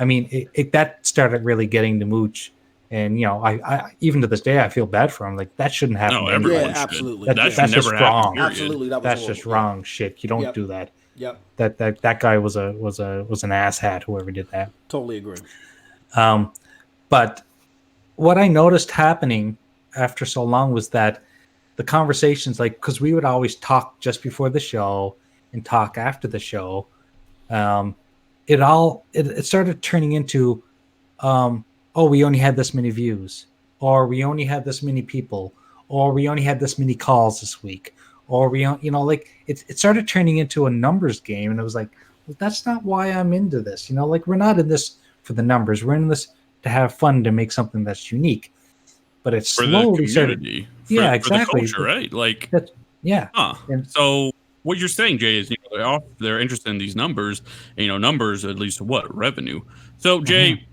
I mean, that started really getting to Mooch, and I even to this day I feel bad for him. Like, that shouldn't happen. No, everyone absolutely. That's just wrong. Absolutely, that's just wrong shit. You don't do that. Yep. That guy was an asshat. Whoever did that. Totally agree. But what I noticed happening after so long was that the conversations, because we would always talk just before the show and talk after the show, it started turning into, we only had this many views, or we only had this many people, or we only had this many calls this week, or it started turning into a numbers game. And it was like, well, that's not why I'm into this. We're not in this for the numbers. We're in this to have fun, to make something that's unique. But it slowly started. Exactly. For the culture, right? Yeah. Huh. So what you're saying, Jay, is they're interested in these numbers. And, numbers at least what revenue. So Jay,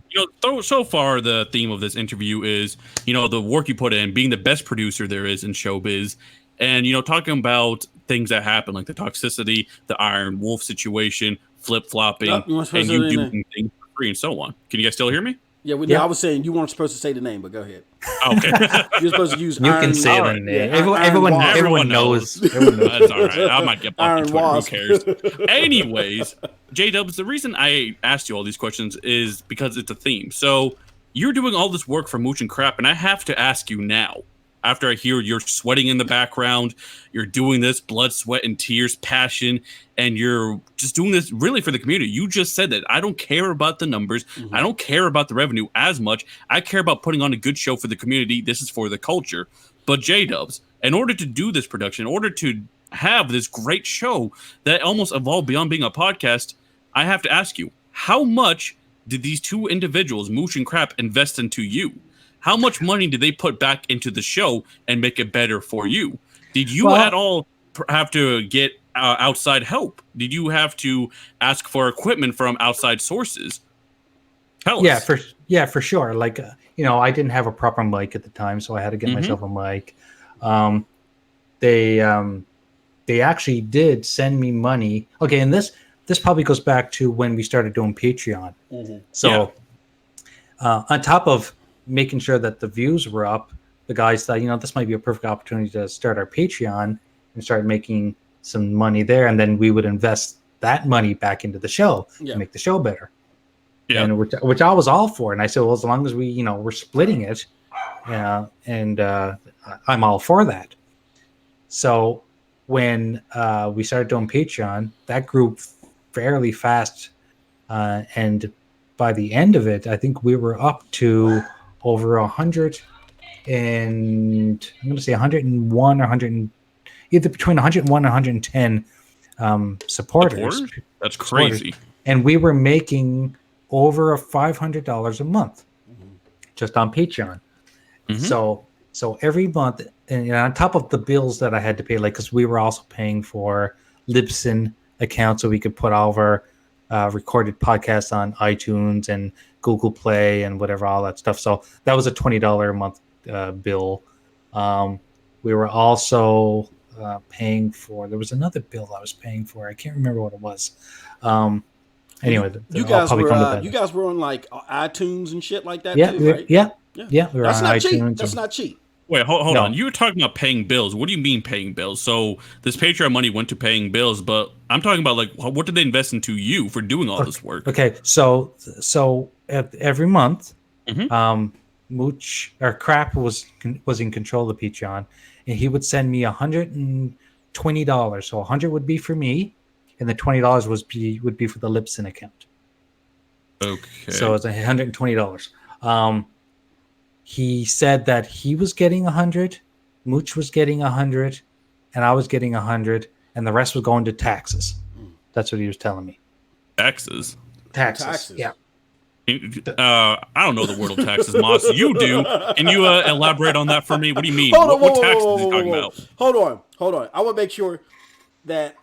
so far the theme of this interview is the work you put in, being the best producer there is in showbiz, and talking about things that happen, like the toxicity, the Iron Wolf situation, flip flopping, and you doing things for free and so on. Can you guys still hear me? Yeah, I was saying you weren't supposed to say the name, but go ahead. Okay. You're supposed to use. You can say the name. Everyone knows. That's all right. I might get bumped on Twitter. Who cares? Anyways, J-Dubs, the reason I asked you all these questions is because it's a theme. So you're doing all this work for Mooch and Crap, and I have to ask you now. After I hear you're sweating in the background, you're doing this blood, sweat, and tears, passion, and you're just doing this really for the community. You just said that. I don't care about the numbers. Mm-hmm. I don't care about the revenue as much. I care about putting on a good show for the community. This is for the culture. But J-Dubs, in order to do this production, in order to have this great show that almost evolved beyond being a podcast, I have to ask you, how much did these two individuals, Mooch and Crap, invest into you? how much money did they put back into the show and make it better for you? Did you at all have to get outside help? Did you have to ask for equipment from outside sources? Tell us. For sure. Like, I didn't have a proper mic at the time, so I had to get myself a mic. They actually did send me money. Okay, and this probably goes back to when we started doing Patreon. So on top of making sure that the views were up, the guys thought, this might be a perfect opportunity to start our Patreon and start making some money there, and then we would invest that money back into the show to make the show better. Yeah, and which I was all for, and I said, well, as long as we, we're splitting it, and I'm all for that. So when we started doing Patreon, that grew fairly fast, and by the end of it, I think we were up to over 100, and I'm going to say 101 or 100, either between 101 and 110 supporters. That's crazy. And we were making over $500 a month just on Patreon. So every month, and on top of the bills that I had to pay, like, because we were also paying for Libsyn account so we could put all of our recorded podcasts on iTunes and Google Play and whatever, all that stuff. So that was a $20 a month bill. We were also paying for, there was another bill I was paying for. I can't remember what it was. Anyway, you guys were on like iTunes and shit like that too, right? Yeah. We were on iTunes. That's not cheap. Wait, hold on. You were talking about paying bills. What do you mean paying bills? So this Patreon money went to paying bills, but I'm talking about, like, what did they invest into you for doing all this work? Okay, so every month, Mooch or Crap was in control of Patreon, and he would send me $120. So 100 would be for me, and the $20 would be for the Libsyn account. Okay. So it's $120. He said that he was getting 100, Mooch was getting 100, and I was getting 100, and the rest was going to taxes. That's what he was telling me. Taxes. Yeah. I don't know the word of taxes, Moss. You do. Can you elaborate on that for me? What do you mean? What taxes are you talking about? Hold on. I want to make sure that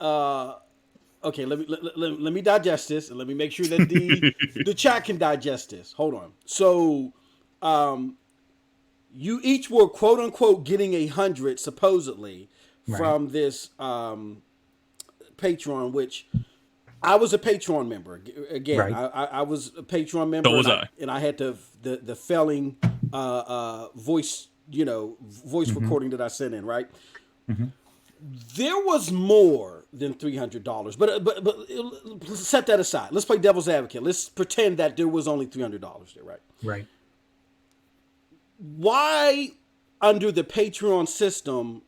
okay, let me digest this, and let me make sure that the chat can digest this. Hold on. So, you each were quote unquote getting 100 supposedly from this Patreon, which I was a Patreon member. Again, I was a Patreon member. So was I. And I had the failing voice recording that I sent in, right? There was more than $300, but set that aside. Let's play devil's advocate. Let's pretend that there was only $300 there, right? Right. Why, under the Patreon system,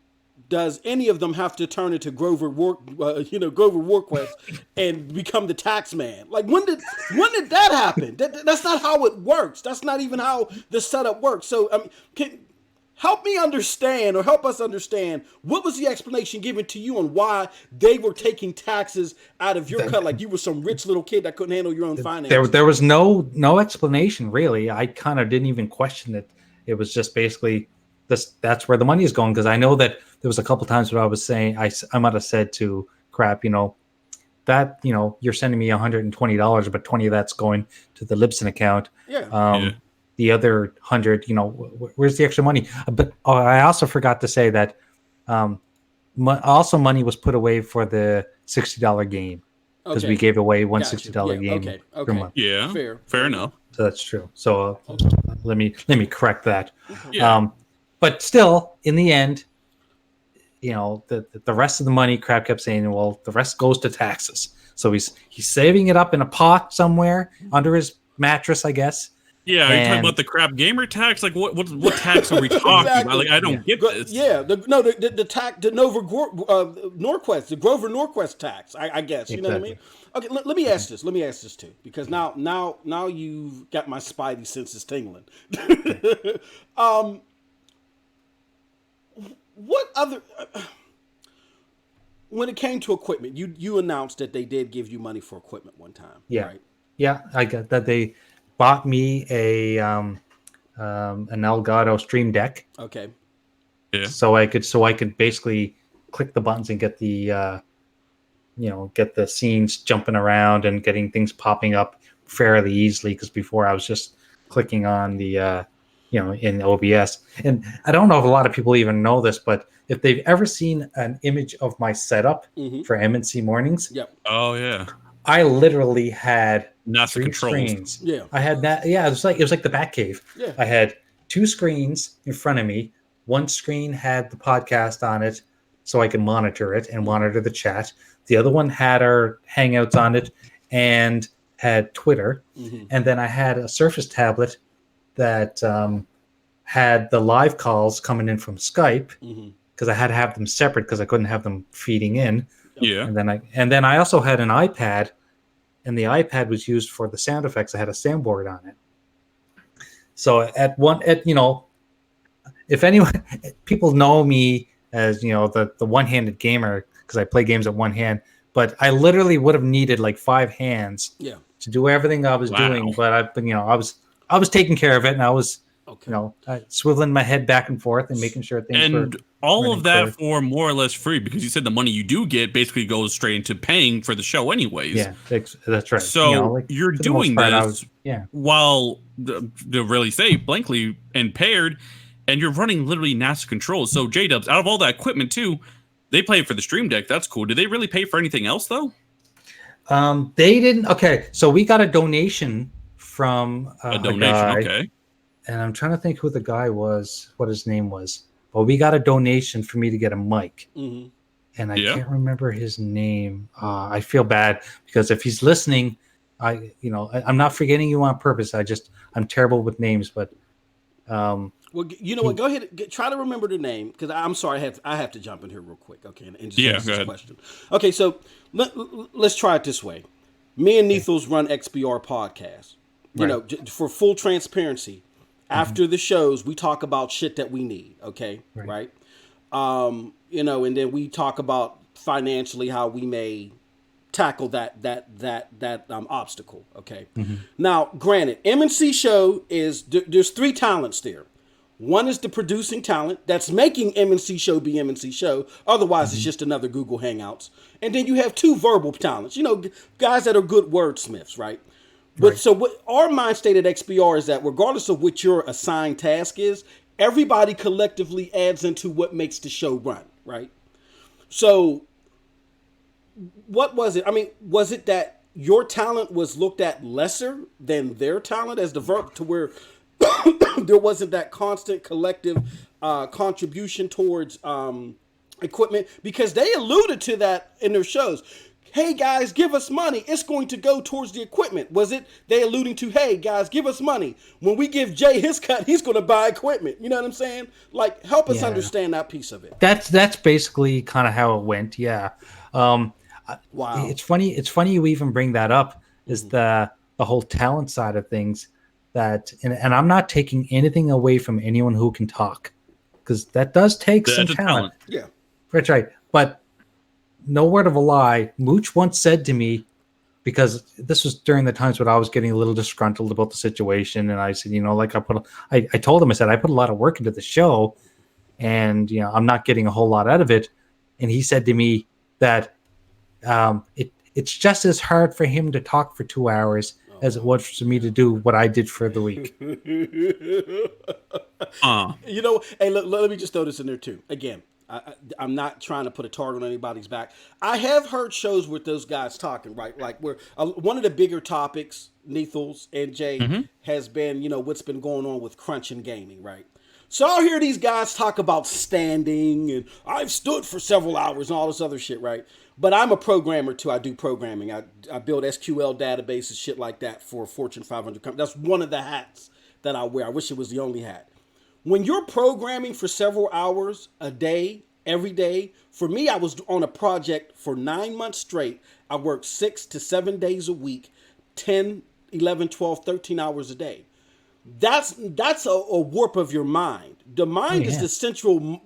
does any of them have to turn into Grover Warquest and become the tax man? Like, when did that happen? That's not how it works. That's not even how the setup works. So, help us understand, what was the explanation given to you on why they were taking taxes out of your cut? Like you were some rich little kid that couldn't handle your own finances. There was no explanation, really. I kind of didn't even question it. It was just basically that's where the money is going, because I know that there was a couple times where I was saying, I might have said to Crap, that, you're sending me $120, but 20 of that's going to the Libsyn account. The other 100, where's the extra money? But I also forgot to say that also money was put away for the $60 game, because we gave away one $60 game per month. Yeah, fair enough. So that's true. So let me correct that. But still, in the end, the rest of the money, Crap kept saying, well, the rest goes to taxes. So he's saving it up in a pot somewhere under his mattress, I guess. Yeah, are you talking about the Crap gamer tax? Like, what tax are we talking about? Like, I don't get this. Yeah, the tax, the Norquest, the Grover Norquest tax. I guess you know what I mean. Okay, let me ask this. Let me ask this too, because now you've got my spidey senses tingling. What other? When it came to equipment, you announced that they did give you money for equipment one time. Yeah, right? Yeah, I got that. They bought me a an Elgato Stream Deck, Okay. Yeah. so I could basically click the buttons and get the get the scenes jumping around and getting things popping up fairly easily. Because before I was just clicking on the in OBS. And I don't know if a lot of people even know this, but if they've ever seen an image of my setup for MNC Mornings, Yep. Oh yeah. I literally had NASA 3 controls. screens. Yeah. I had that. Yeah, it was like the Batcave. Yeah. I had 2 screens in front of me. One screen had the podcast on it, so I could monitor it and monitor the chat. The other one had our Hangouts on it and had Twitter. And then I had a Surface tablet that had the live calls coming in from Skype, because I had to have them separate because I couldn't have them feeding in. Yeah. And then I also had an iPad, and the iPad was used for the sound effects. I had a soundboard on it. So if anyone, people know me as the one-handed gamer because I play games at one hand, but I literally would have needed like 5 hands to do everything I was doing. But I was taking care of it, and I was swiveling my head back and forth and making sure things were. And all of that clear. for more or less free, because you said the money you do get basically goes straight into paying for the show anyways. Yeah, that's right. So you're doing this while to really say blankly impaired, and you're running literally NASA controls. So J-Dubs, out of all that equipment too, they pay for the Stream Deck. That's cool. Do they really pay for anything else though? They didn't. Okay, so we got a donation from A donation. guy, Okay. and I'm trying to think who the guy was, what his name was. But we got a donation for me to get a mic, and I can't remember his name. I feel bad because if he's listening, I'm not forgetting you on purpose. I'm terrible with names, but well, you know what? Go ahead. Try to remember the name, because I'm sorry. I have to jump in here real quick. Okay, and just answer this question. Okay, so let's try it this way. Me and Nethos run XBR Podcast. You know, for full transparency, after the shows, we talk about shit that we need. Okay, right? And then we talk about financially how we may tackle that obstacle. Okay. Now, granted, M&C show is there's 3 talents there. One is the producing talent that's making M&C show be M&C show. Otherwise, it's just another Google Hangouts. And then you have 2 verbal talents. Guys that are good wordsmiths, right? But so what our mind state at XBR is that regardless of what your assigned task is, everybody collectively adds into what makes the show run, right? So what was it? I mean, was it that your talent was looked at lesser than their talent as the verb, to where there wasn't that constant collective contribution towards equipment? Because they alluded to that in their shows. Hey guys, give us money. It's going to go towards the equipment. Was it they alluding to, hey guys, give us money. When we give Jay his cut, he's going to buy equipment. You know what I'm saying? Like, help us understand that piece of it. That's basically kind of how it went. Yeah. Wow. It's funny you even bring that up, is the whole talent side of things. And I'm not taking anything away from anyone who can talk, because that does take some talent. Yeah. That's right. But no word of a lie, Mooch once said to me, because this was during the times when I was getting a little disgruntled about the situation, and I said, I told him, I said, I put a lot of work into the show, and I'm not getting a whole lot out of it. And he said to me that it's just as hard for him to talk for 2 hours as it was for me to do what I did for the week. Hey, let me just throw this in there too. Again, I'm not trying to put a target on anybody's back. I have heard shows with those guys talking, right? Like where one of the bigger topics, Nethos and Jay, has been, what's been going on with crunch and gaming, right? So I'll hear these guys talk about standing and I've stood for several hours and all this other shit, right? But I'm a programmer too. I do programming. I build SQL databases, shit like that for Fortune 500 companies. That's one of the hats that I wear. I wish it was the only hat. When you're programming for several hours a day, every day, for me, I was on a project for 9 months straight. I worked 6 to 7 days a week, 10, 11, 12, 13 hours a day. that's a warp of your mind. The mind is the central,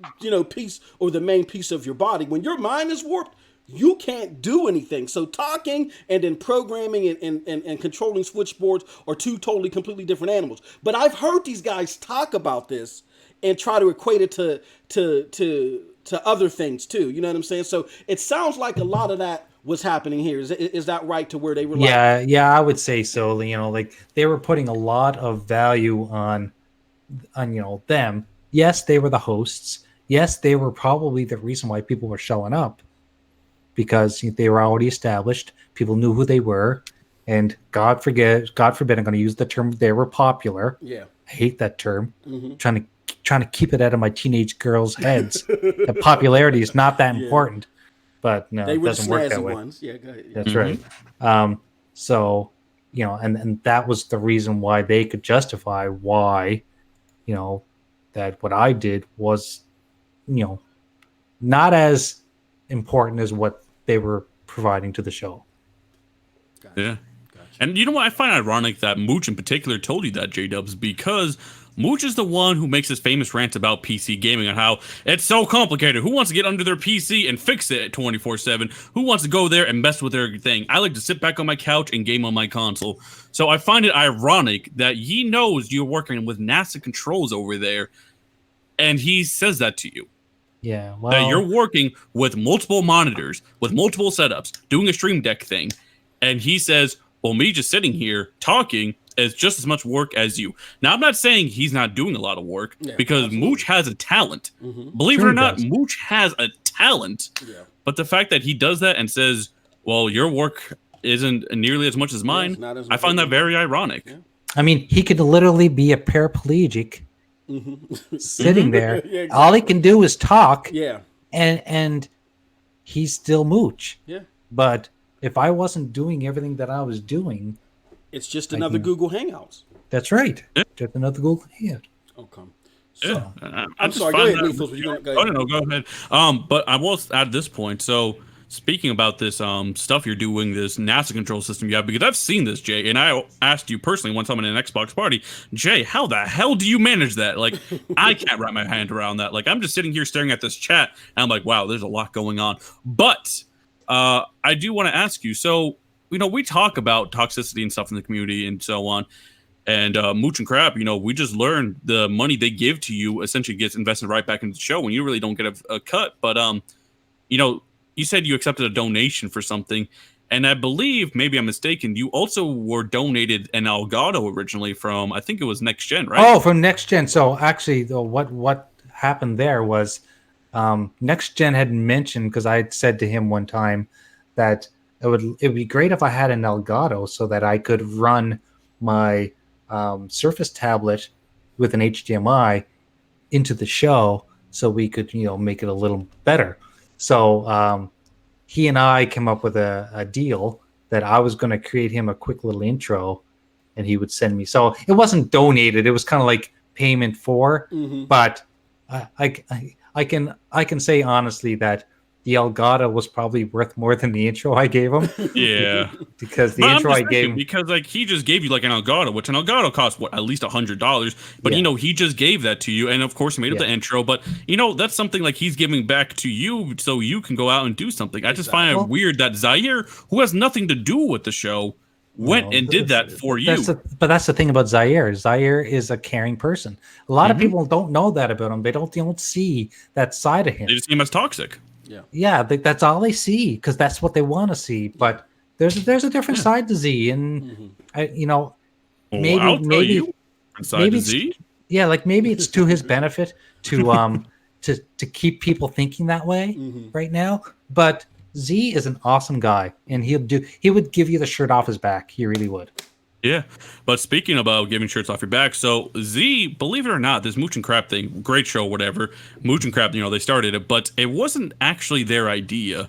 piece or the main piece of your body. When your mind is warped, you can't do anything. So talking and then programming and controlling switchboards are two totally, completely different animals. But I've heard these guys talk about this and try to equate it to other things too. You know what I'm saying? So it sounds like a lot of that was happening here. Is that right? To where they were like, yeah, I would say so. Like they were putting a lot of value on them. Yes, they were the hosts. Yes, they were probably the reason why people were showing up, because they were already established. People knew who they were, and God forbid, I'm going to use the term, they were popular. Yeah, I hate that term. Trying to keep it out of my teenage girls' heads. That popularity is not that important, but no, it doesn't work that way. Ones. Yeah, go ahead. Yeah. That's right. So and that was the reason why they could justify why, that what I did was, not as important as what they were providing to the show. Gotcha. Yeah. And you know what? I find ironic that Mooch in particular told you that, J-Dubs, because Mooch is the one who makes his famous rants about PC gaming and how it's so complicated. Who wants to get under their PC and fix it 24/7? Who wants to go there and mess with their thing? I like to sit back on my couch and game on my console. So I find it ironic that he knows you're working with NASA controls over there, and he says that to you. Yeah, well, that you're working with multiple monitors, with multiple setups, doing a stream deck thing, and he says, well, me just sitting here talking is just as much work as you. Now, I'm not saying he's not doing a lot of work, because absolutely. Mooch has a talent. Believe it or not, Mooch has a talent. Yeah. But the fact that he does that and says, well, your work isn't nearly as much as mine, I find that very ironic. Yeah. I mean, he could literally be a paraplegic sitting there. Yeah, exactly. All he can do is talk. Yeah. And he's still Mooch. Yeah. But if I wasn't doing everything that I was doing, it's just another Google Hangouts. That's right. Yeah. Just another Google Hangout. Okay. So, I'm sorry. Go ahead, Lethal. Go ahead. No, go ahead. But I was at this point. So speaking about this stuff you're doing, this NASA control system you have, because I've seen this, Jay, and I asked you personally one time in an Xbox party, Jay, how the hell do you manage that? Like, I can't wrap my hand around that. Like, I'm just sitting here staring at this chat, and I'm like, wow, there's a lot going on. But I do want to ask you, so, we talk about toxicity and stuff in the community and so on, and Mooch and Crap, we just learned the money they give to you essentially gets invested right back into the show, and you really don't get a cut. But, you said you accepted a donation for something, and I believe, maybe I'm mistaken, you also were donated an Elgato originally from, I think it was Next Gen, right? Oh, from Next Gen. So actually, though, what happened there was Next Gen had mentioned, because I had said to him one time that it would be great if I had an Elgato so that I could run my Surface tablet with an HDMI into the show, so we could make it a little better. So he and I came up with a deal that I was going to create him a quick little intro, and he would send me. So it wasn't donated; it was kind of like payment for. But I can say honestly that the Elgato was probably worth more than the intro I gave him. Yeah, because the intro I gave him, because he just gave you like an Elgato, which an Elgato costs at least $100. But he just gave that to you, and of course made up the intro. But that's something like he's giving back to you, so you can go out and do something. I just find it weird that Zaire, who has nothing to do with the show, went and did that for you. But that's the thing about Zaire. Zaire is a caring person. A lot of people don't know that about him. They don't see that side of him. They just see him as toxic. Yeah, that's all they see, because that's what they want to see. But there's a different side to Z, and maybe Z. Yeah, like maybe it's to his benefit to to keep people thinking that way right now. But Z is an awesome guy, and he would give you the shirt off his back. He really would. Yeah, but speaking about giving shirts off your back, so Z, believe it or not, this Mooch and Crap thing, great show, whatever. Mooch and Crap, they started it, but it wasn't actually their idea.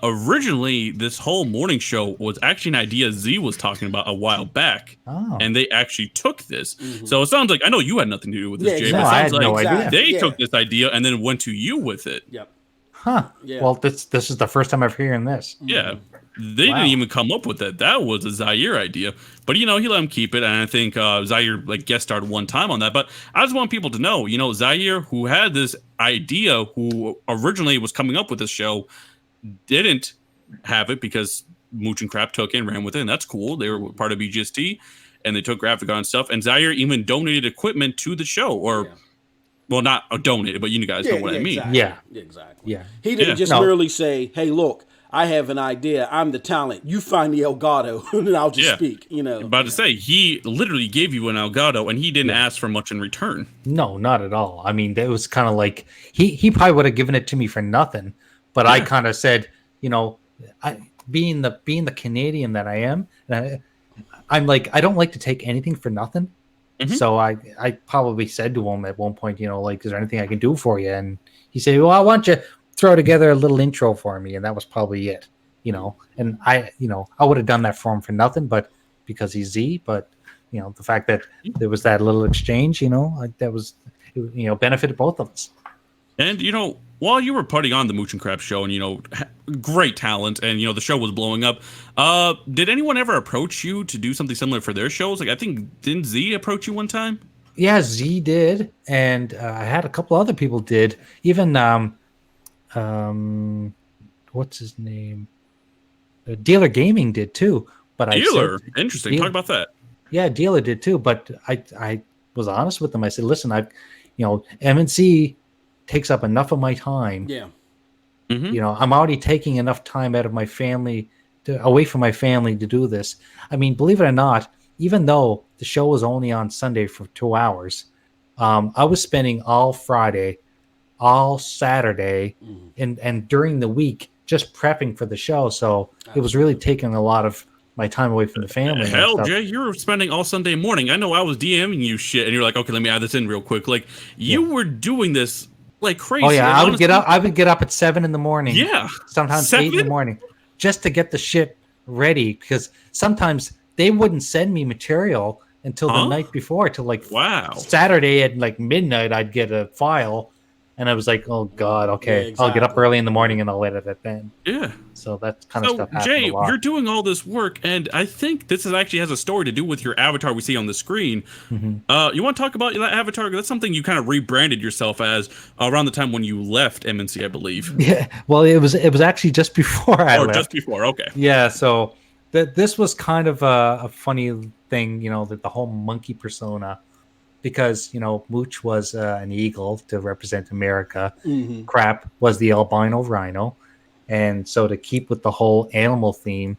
Originally, this whole morning show was actually an idea Z was talking about a while back, and they actually took this. So it sounds like, I know you had nothing to do with this, Jay, but it sounds like no idea. They took this idea and then went to you with it. Yep. Huh. Yeah. Well, this is the first time I've hearing this. Yeah. They didn't even come up with that. That was a Zaire idea. But, he let him keep it. And I think Zaire guest starred one time on that. But I just want people to know, Zaire, who had this idea, who originally was coming up with this show, didn't have it because Mooch and Crap took it and ran with it. And that's cool. They were part of BGST and they took graphic on stuff. And Zaire even donated equipment to the show well, not donated, but you guys know what I mean. Exactly. Yeah. Exactly. Yeah. He didn't just merely say, hey, look, I have an idea. I'm the talent. You find the Elgato, and I'll just speak. About to say, he literally gave you an Elgato, and he didn't ask for much in return. No, not at all. I mean, it was kind of like he probably would have given it to me for nothing, but I kind of said, being the Canadian that I am, I'm like, I don't like to take anything for nothing. Mm-hmm. So I probably said to him at one point, is there anything I can do for you? And he said, well, I want you throw together a little intro for me, and that was probably it, and I would have done that for him for nothing, but because he's Z, but the fact that there was that little exchange, that was benefited both of us. And while you were putting on the Mooch and Crab show, and great talent, and the show was blowing up, did anyone ever approach you to do something similar for their shows? Like, I think, didn't Z approach you one time? Yeah, Z did, and I had a couple other people did, even what's his name? Dealer Gaming did too, but Dealer, interesting. Talk about that. Yeah, Dealer did too, but I was honest with them. I said, listen, MNC takes up enough of my time. Yeah. Mm-hmm. I'm already taking enough time out of my family away from my family to do this. I mean, believe it or not, even though the show was only on Sunday for 2 hours, I was spending all Friday, all Saturday, and during the week just prepping for the show. So it was really taking a lot of my time away from the family. Hell, Jay, you were spending all Sunday morning. I know I was DMing you shit, and you're like, okay, let me add this in real quick. Like, you were doing this like crazy. Oh yeah, I would get up at 7 in the morning. Yeah, sometimes 8 in the morning, just to get the shit ready, because sometimes they wouldn't send me material until the night before, till like Saturday at like midnight. I'd get a file, and I was like, oh god, okay, I'll get up early in the morning and I'll edit it then. Yeah. So that kind of stuff happened Jay, a lot. you're doing all this work, and I think this actually has a story to do with your avatar we see on the screen. Mm-hmm. You want to talk about that avatar? That's something you kind of rebranded yourself as around the time when you left MNC, I believe. Yeah, well, it was actually just before I left. Just before, okay. Yeah, so this was kind of a funny thing, that the whole monkey persona, because Mooch was an eagle to represent America. Mm-hmm. Crap was the albino rhino. And so to keep with the whole animal theme,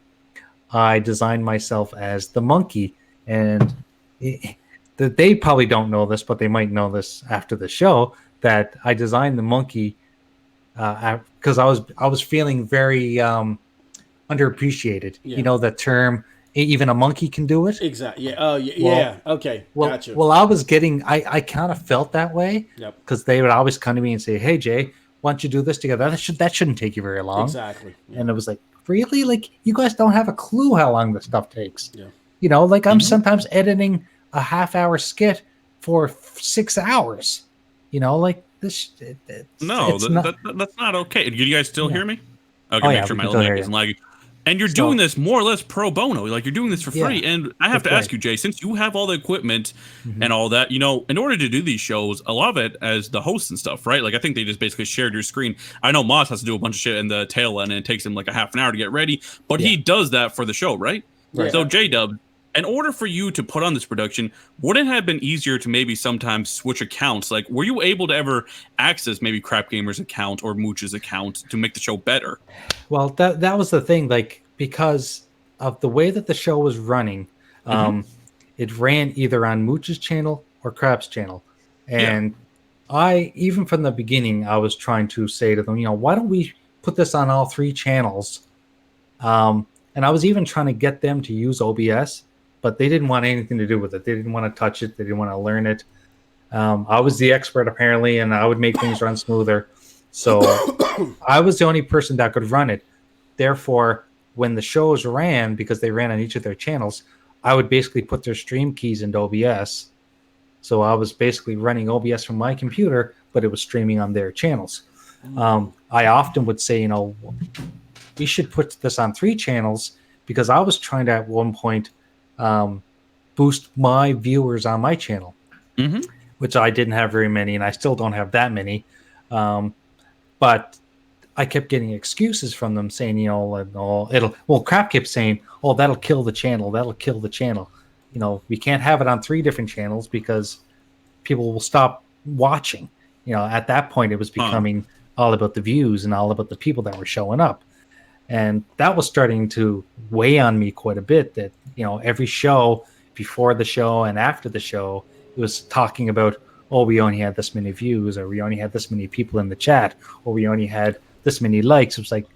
I designed myself as the monkey. And they probably don't know this, but they might know this after the show, that I designed the monkey because I was feeling very underappreciated. Yeah. That term, even a monkey can do it. Exactly. Yeah. Oh, yeah. Okay. Gotcha. Well, I kind of felt that way. Yep. Because they would always come to me and say, hey, Jay, why don't you do this together? That shouldn't take you very long. Exactly. Yeah. And it was like, really? Like, you guys don't have a clue how long this stuff takes. Yeah. I'm sometimes editing a half-hour skit for 6 hours. Like this. That's not okay. Do you guys still hear me? Okay, make sure my mic isn't lagging. And you're doing this more or less pro bono. Like, you're doing this for free. And I have to ask you, Jay, since you have all the equipment and all that, in order to do these shows, a lot of it as the host and stuff, right? Like, I think they just basically shared your screen. I know Moss has to do a bunch of shit in the tail end, and it takes him like a half an hour to get ready. But he does that for the show, right? So, J-Dub, in order for you to put on this production, wouldn't it have been easier to maybe sometimes switch accounts? Like, were you able to ever access maybe Crap Gamer's account or Mooch's account to make the show better? Well, that was the thing, like, because of the way that the show was running, it ran either on Mooch's channel or Crap's channel. And I, even from the beginning, I was trying to say to them, why don't we put this on all 3 channels? And I was even trying to get them to use OBS, but they didn't want anything to do with it. They didn't want to touch it. They didn't want to learn it. I was the expert, apparently, and I would make things run smoother. So I was the only person that could run it. Therefore, when the shows ran, because they ran on each of their channels, I would basically put their stream keys into OBS. So I was basically running OBS from my computer, but it was streaming on their channels. I often would say, we should put this on 3 channels, because I was trying to at one point boost my viewers on my channel, which I didn't have very many, and I still don't have that many. But I kept getting excuses from them saying, Crap kept saying, oh, that'll kill the channel. That'll kill the channel. We can't have it on 3 different channels because people will stop watching. At that point, it was becoming all about the views and all about the people that were showing up. And that was starting to weigh on me quite a bit, that, every show, before the show and after the show, it was talking about, oh, we only had this many views, or we only had this many people in the chat, or we only had this many likes. It was like,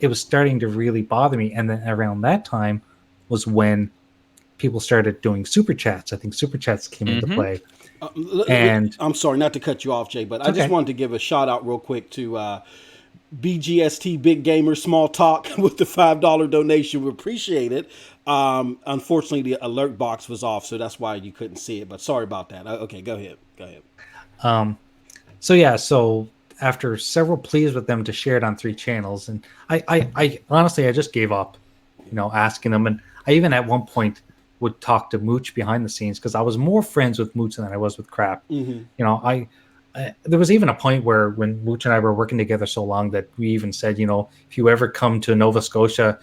it was starting to really bother me. And then around that time was when people started doing super chats. I think super chats came into play. And I'm sorry not to cut you off, Jay, but I just wanted to give a shout out real quick to BGST Big Gamer Small Talk with the $5 donation. We appreciate it. Unfortunately, the alert box was off, so that's why you couldn't see it. But sorry about that. Okay, go ahead. So after several pleas with them to share it on 3 channels, and I honestly, I just gave up, asking them. And I even at one point would talk to Mooch behind the scenes, because I was more friends with Mooch than I was with Crap. There was even a point where when Mooch and I were working together so long that we even said, if you ever come to Nova Scotia,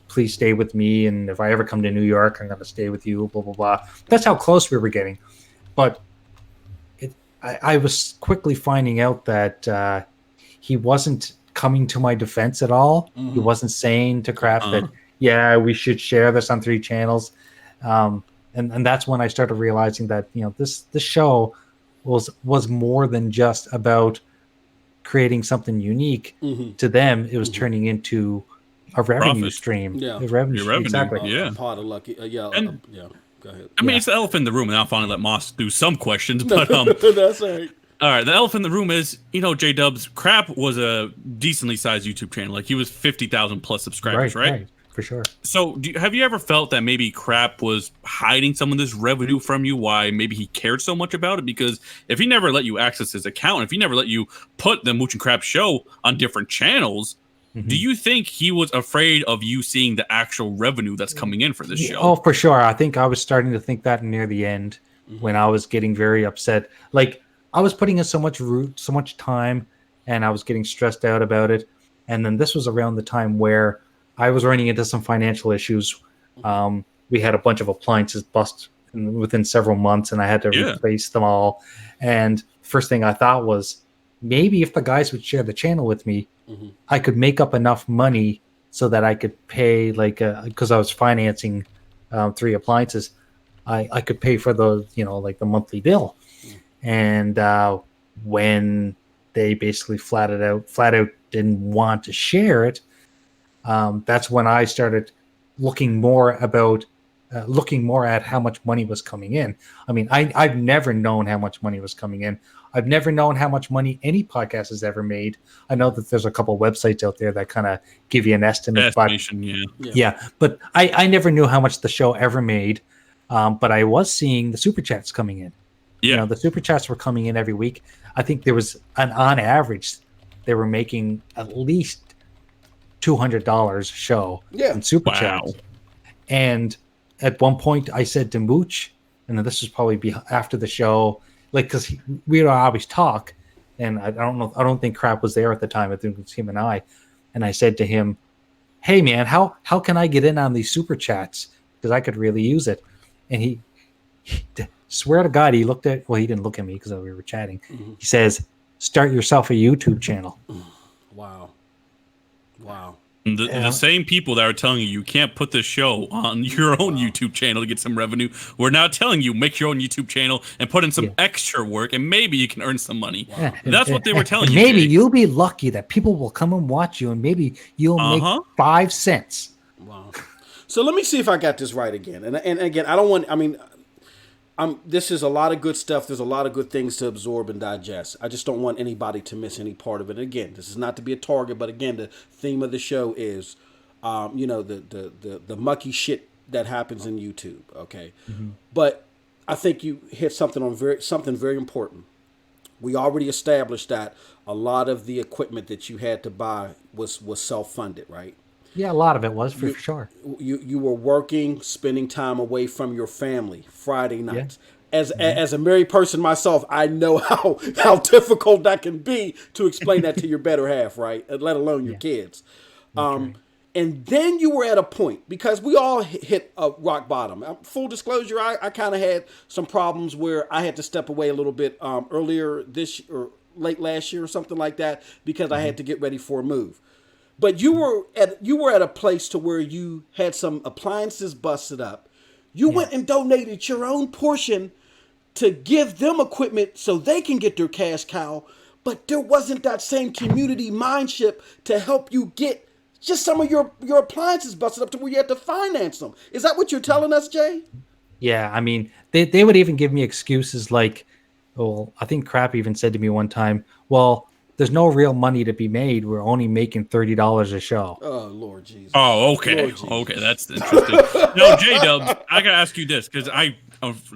please stay with me. And if I ever come to New York, I'm going to stay with you, blah, blah, blah. That's how close we were getting. But I was quickly finding out that he wasn't coming to my defense at all. He wasn't saying to Crap that, yeah, we should share this on 3 channels. And that's when I started realizing that, this show was more than just about creating something unique. To them. It was turning into a revenue stream. Yeah. A revenue stream. Exactly. Yeah. Part of lucky. Go ahead. I mean, it's the elephant in the room, and I'll finally let Moss do some questions. But that's all right. All right, the elephant in the room is, J-Dubs, Crap was a decently sized YouTube channel. Like, he was 50,000 plus subscribers, right? For sure. So have you ever felt that maybe Crap was hiding some of this revenue from you? Why maybe he cared so much about it? Because if he never let you access his account, if he never let you put the Mooch and Crap show on different channels, do you think he was afraid of you seeing the actual revenue that's coming in for this show? Oh, for sure. I think I was starting to think that near the end when I was getting very upset. Like, I was putting in so much time, and I was getting stressed out about it. And then this was around the time where I was running into some financial issues. We had a bunch of appliances bust within several months, and I had to replace them all. And first thing I thought was, maybe if the guys would share the channel with me, I could make up enough money so that I could pay, because I was financing 3 appliances, I could pay for the the monthly bill. And when they basically flat out didn't want to share it, that's when I started looking more at how much money was coming in. I mean, I've never known how much money was coming in. I've never known how much money any podcast has ever made. I know that there's a couple websites out there that kind of give you an estimate. But I never knew how much the show ever made. But I was seeing the super chats coming in. Yeah. The super chats were coming in every week. I think there was on average, they were making at least $200 a show in super chats. And at one point I said to Mooch, and this was probably after the show, because we would always talk, and I don't think Crap was there at the time. I think it was him and I. And I said to him, hey man, how can I get in on these super chats? Because I could really use it. And he swear to God, he didn't look at me because we were chatting. He says, start yourself a YouTube channel. Wow. The same people that are telling you can't put this show on your own YouTube channel to get some revenue, we're now telling you make your own YouTube channel and put in some extra work, and maybe you can earn some money. Wow. That's what they were telling you. Maybe you'll be lucky that people will come and watch you, and maybe you'll make 5 cents. Wow. So let me see if I got this right again. And again, I don't want. I mean, this is a lot of good stuff. There's a lot of good things to absorb and digest. I just don't want anybody to miss any part of it. And again, this is not to be a target, but again, the theme of the show is, the mucky shit that happens in YouTube. Okay, but I think you hit something very important. We already established that a lot of the equipment that you had to buy was self-funded, right? Yeah, a lot of it was for You sure. you were working, spending time away from your family Friday Yeah. nights. As a married person myself, I know how difficult that can be to explain that to your better half, right? And let alone your Yeah, kids. that's right. And then you were at a point, because we all hit a rock bottom. Full disclosure, I kind of had some problems where I had to step away a little bit earlier this or late last year or something like that, because I had to get ready for a move. But you were at a place to where you had some appliances busted up. You Yeah. went and donated your own portion to give them equipment so they can get their cash cow, but there wasn't that same community mindship to help you get just some of your appliances busted up to where you had to finance them. Is that what you're telling us, Jay? Yeah, I mean, they would even give me excuses like, well, I think Crap even said to me one time, well, there's no real money to be made. We're only making $30 a show. Oh, Lord Jesus. Oh, okay. Lord Jesus. Okay, that's interesting. No, J Dubs, I gotta ask you this, because I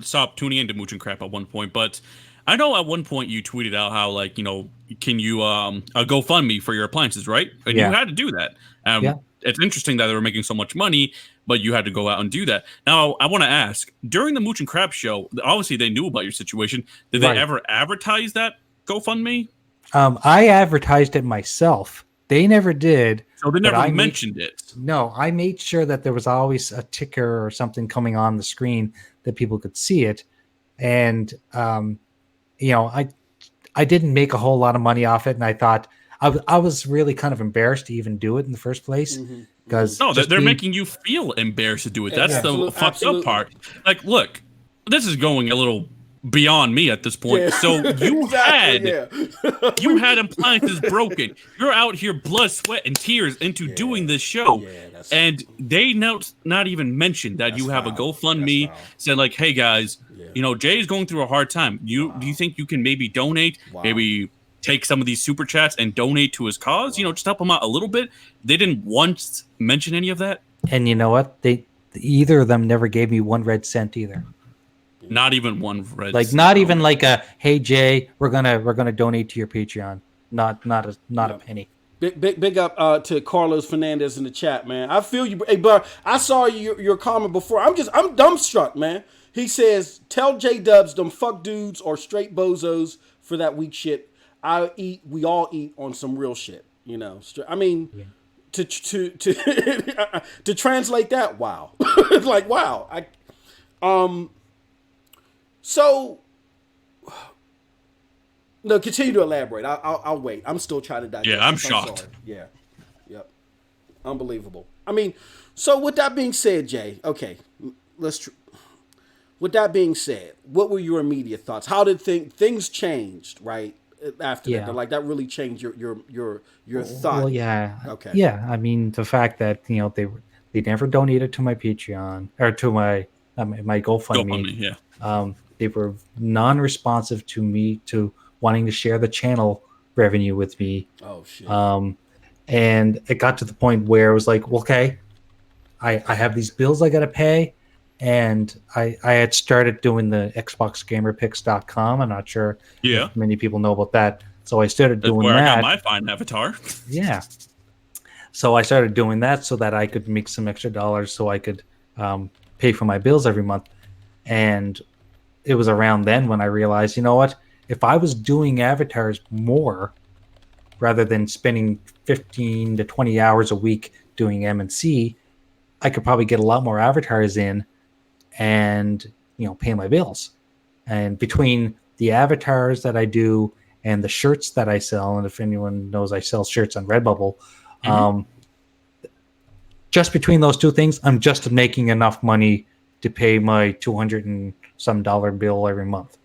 stopped tuning into Mooch and Crap at one point, but I know at one point you tweeted out how, like, can you a GoFundMe for your appliances, right? And Yeah. you had to do that. Yeah. It's interesting that they were making so much money, but you had to go out and do that. Now, I want to ask, during the Mooch and Crap show, obviously they knew about your situation. Did Right. they ever advertise that GoFundMe? I advertised it myself. They never did. So they but never mentioned it. No, I made sure that there was always a ticker or something coming on the screen that people could see it. And, I didn't make a whole lot of money off it. And I thought I was really kind of embarrassed to even do it in the first place. Because No, they're making you feel embarrassed to do it. That's the fucked up part. Like, look, this is going a little beyond me at this point. Yeah. So you Exactly, you had appliances broken. You're out here blood, sweat, and tears into doing this show, that's- and they not even mentioned that you have a foul. GoFundMe. That's foul. Said like, hey guys, Jay's going through a hard time. Do you think you can maybe donate? Maybe take some of these super chats and donate to his cause? Just help him out a little bit. They didn't once mention any of that. And you know what? Either of them never gave me 1 red cent either. Not even one red. Like not even like a, hey Jay, we're gonna donate to your Patreon. Not a penny. Big up to Carlos Fernandez in the chat, man. I feel you, hey, but I saw your comment before. I'm dumbstruck, man. He says, tell J-Dubs them fuck dudes or straight bozos for that weak shit. We all eat on some real shit, I mean, to to translate that, wow. It's like, wow. So, no, continue to elaborate. I'll wait. I'm still trying to digest. Yeah, I'm shocked. sorry. Yeah. Yep. Unbelievable. I mean, so with that being said, Jay, okay, with that being said, what were your immediate thoughts? How did things changed, right? After that, like that really changed your thought. Well, yeah. Okay. Yeah, I mean the fact that they never donated to my Patreon or to my GoFundMe. Yeah. They were non-responsive to me to wanting to share the channel revenue with me. Oh shit. And it got to the point where it was like, well, okay, I have these bills I got to pay. And I had started doing the XboxGamerPicks.com. I'm not sure if many people know about that. So I started doing where that. I got my fine avatar. Yeah. So I started doing that so that I could make some extra dollars so I could pay for my bills every month. And it was around then when I realized, you know what? If I was doing avatars more rather than spending 15 to 20 hours a week doing M&C, I could probably get a lot more avatars in and pay my bills. And between the avatars that I do and the shirts that I sell, and if anyone knows, I sell shirts on Redbubble. Just between those two things, I'm just making enough money to pay my $200 and some bill every month.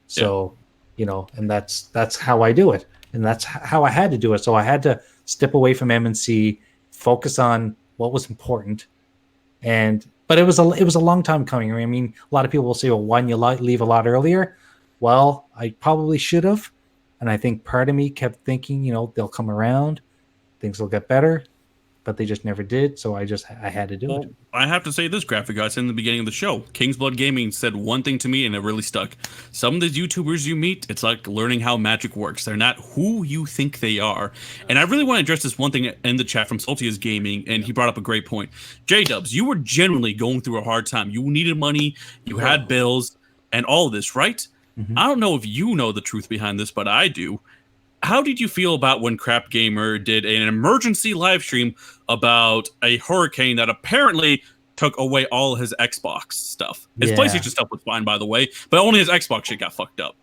So, and that's how I do it, and that's how I had to do it. So I had to step away from M&C, focus on what was important, but it was a long time coming. I mean, a lot of people will say, well, why didn't you leave a lot earlier? Well, I probably should have. And I think part of me kept thinking, they'll come around, things will get better. but they just never did. So I had to do it. I have to say this, graphic guys, in the beginning of the show, King's Blood Gaming said one thing to me and it really stuck. Some of these YouTubers you meet, it's like learning how magic works. They're not who you think they are. And I really want to address this one thing in the chat from Saltia's Gaming, and he brought up a great point. J-Dubs, you were genuinely going through a hard time. You needed money, you had bills, and all of this, right? Mm-hmm. I don't know if you know the truth behind this, but I do. How did you feel about when Crap Gamer did an emergency live stream about a hurricane that apparently took away all his Xbox stuff? His PlayStation stuff was fine, by the way, but only his Xbox shit got fucked up.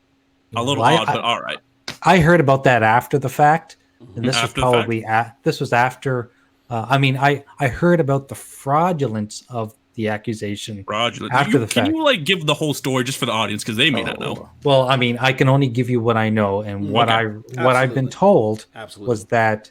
A little odd, but all right. I heard about that after the fact, and this was probably this was after. I heard about the fraudulence of the accusation after the fact. Can you give the whole story just for the audience because they may not know? Well, I can only give you what I know, and what I've been told was that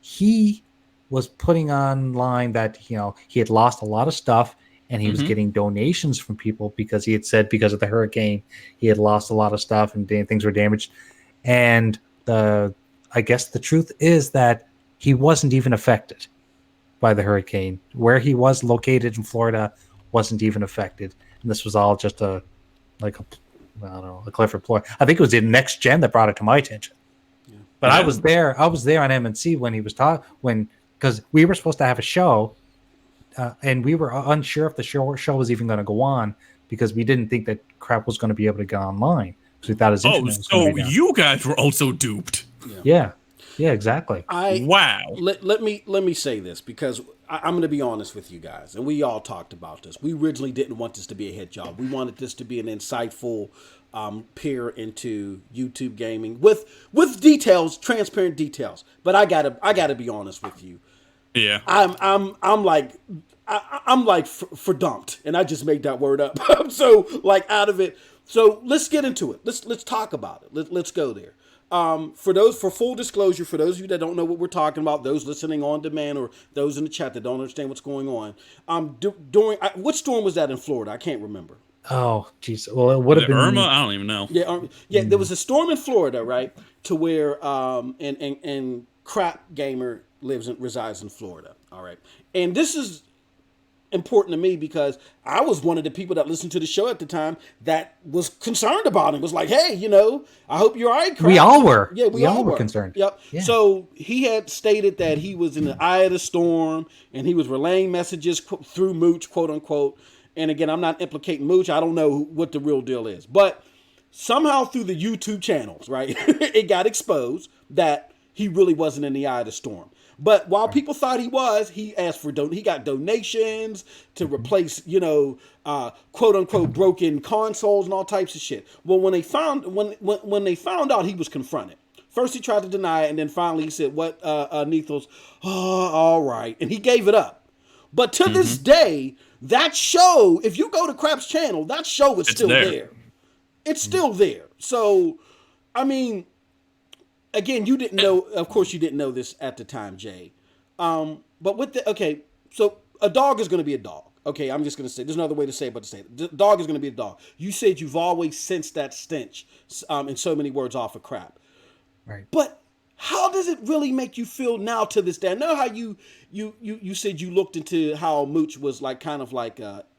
he was putting online that he had lost a lot of stuff, and he was getting donations from people because he had said because of the hurricane he had lost a lot of stuff and things were damaged. And I guess the truth is that he wasn't even affected by the hurricane. Where he was located in Florida wasn't even affected, and this was all just a clever ploy. I think it was in Next Gen that brought it to my attention. But I was there on MNC when he was because we were supposed to have a show, and we were unsure if the show was even going to go on because we didn't think that Crap was going to be able to get online because we thought his internet was going to be down. You guys were also duped. Yeah, exactly. Wow. Let me say this because I'm going to be honest with you guys, and we all talked about this. We originally didn't want this to be a hit job. We wanted this to be an insightful peer into YouTube gaming with details, transparent details. But I gotta be honest with you. Yeah. I'm like for dumped, and I just made that word up. So out of it. So let's get into it. Let's talk about it. Let's go there. For full disclosure, for those of you that don't know what we're talking about, those listening on demand or those in the chat that don't understand what's going on, during what storm was that in Florida? I can't remember. Oh, geez. Well, it would have been Irma. I don't even know. Yeah. There was a storm in Florida, right? To where and Crap Gamer resides in Florida. All right, and this is important to me because I was one of the people that listened to the show at the time that was concerned about him. Was like, hey, I hope you're all right, Crap. We all were. Yeah, we all were concerned. Yep. Yeah. So he had stated that he was in the eye of the storm and he was relaying messages through Mooch, quote unquote. And again, I'm not implicating Mooch. I don't know what the real deal is, but somehow through the YouTube channels, right, it got exposed that he really wasn't in the eye of the storm. But while people thought he was, he asked for he got donations to replace, quote unquote broken consoles and all types of shit. Well, when they found out, he was confronted. First, he tried to deny it, and then finally he said, "What, Nethos? Oh, all right," and he gave it up. But to this day, that show, if you go to Crap's channel, that show is still there. It's still there. So, I mean. Again, you didn't know. Of course, you didn't know this at the time, Jay. But so a dog is going to be a dog. Okay, I'm just going to say. There's another way to say it, but to say it. The dog is going to be a dog. You said you've always sensed that stench, in so many words, off of Crap. Right. But how does it really make you feel now to this day? I know how you said you looked into how Mooch was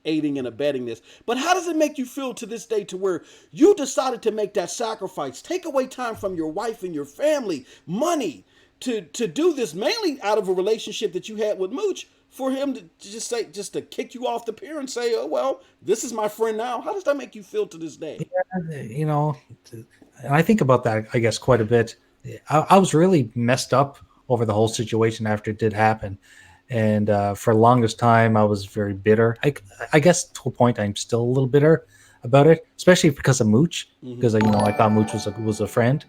aiding and abetting this, but how does it make you feel to this day to where you decided to make that sacrifice, take away time from your wife and your family, money to do this, mainly out of a relationship that you had with Mooch, for him to just to kick you off the pier and say, oh, well, this is my friend now? How does that make you feel to this day? Yeah, and I think about that, I guess, quite a bit. I was really messed up over the whole situation after it did happen. And for the longest time, I was very bitter. I guess to a point, I'm still a little bitter about it, especially because of Mooch, because I thought Mooch was a friend.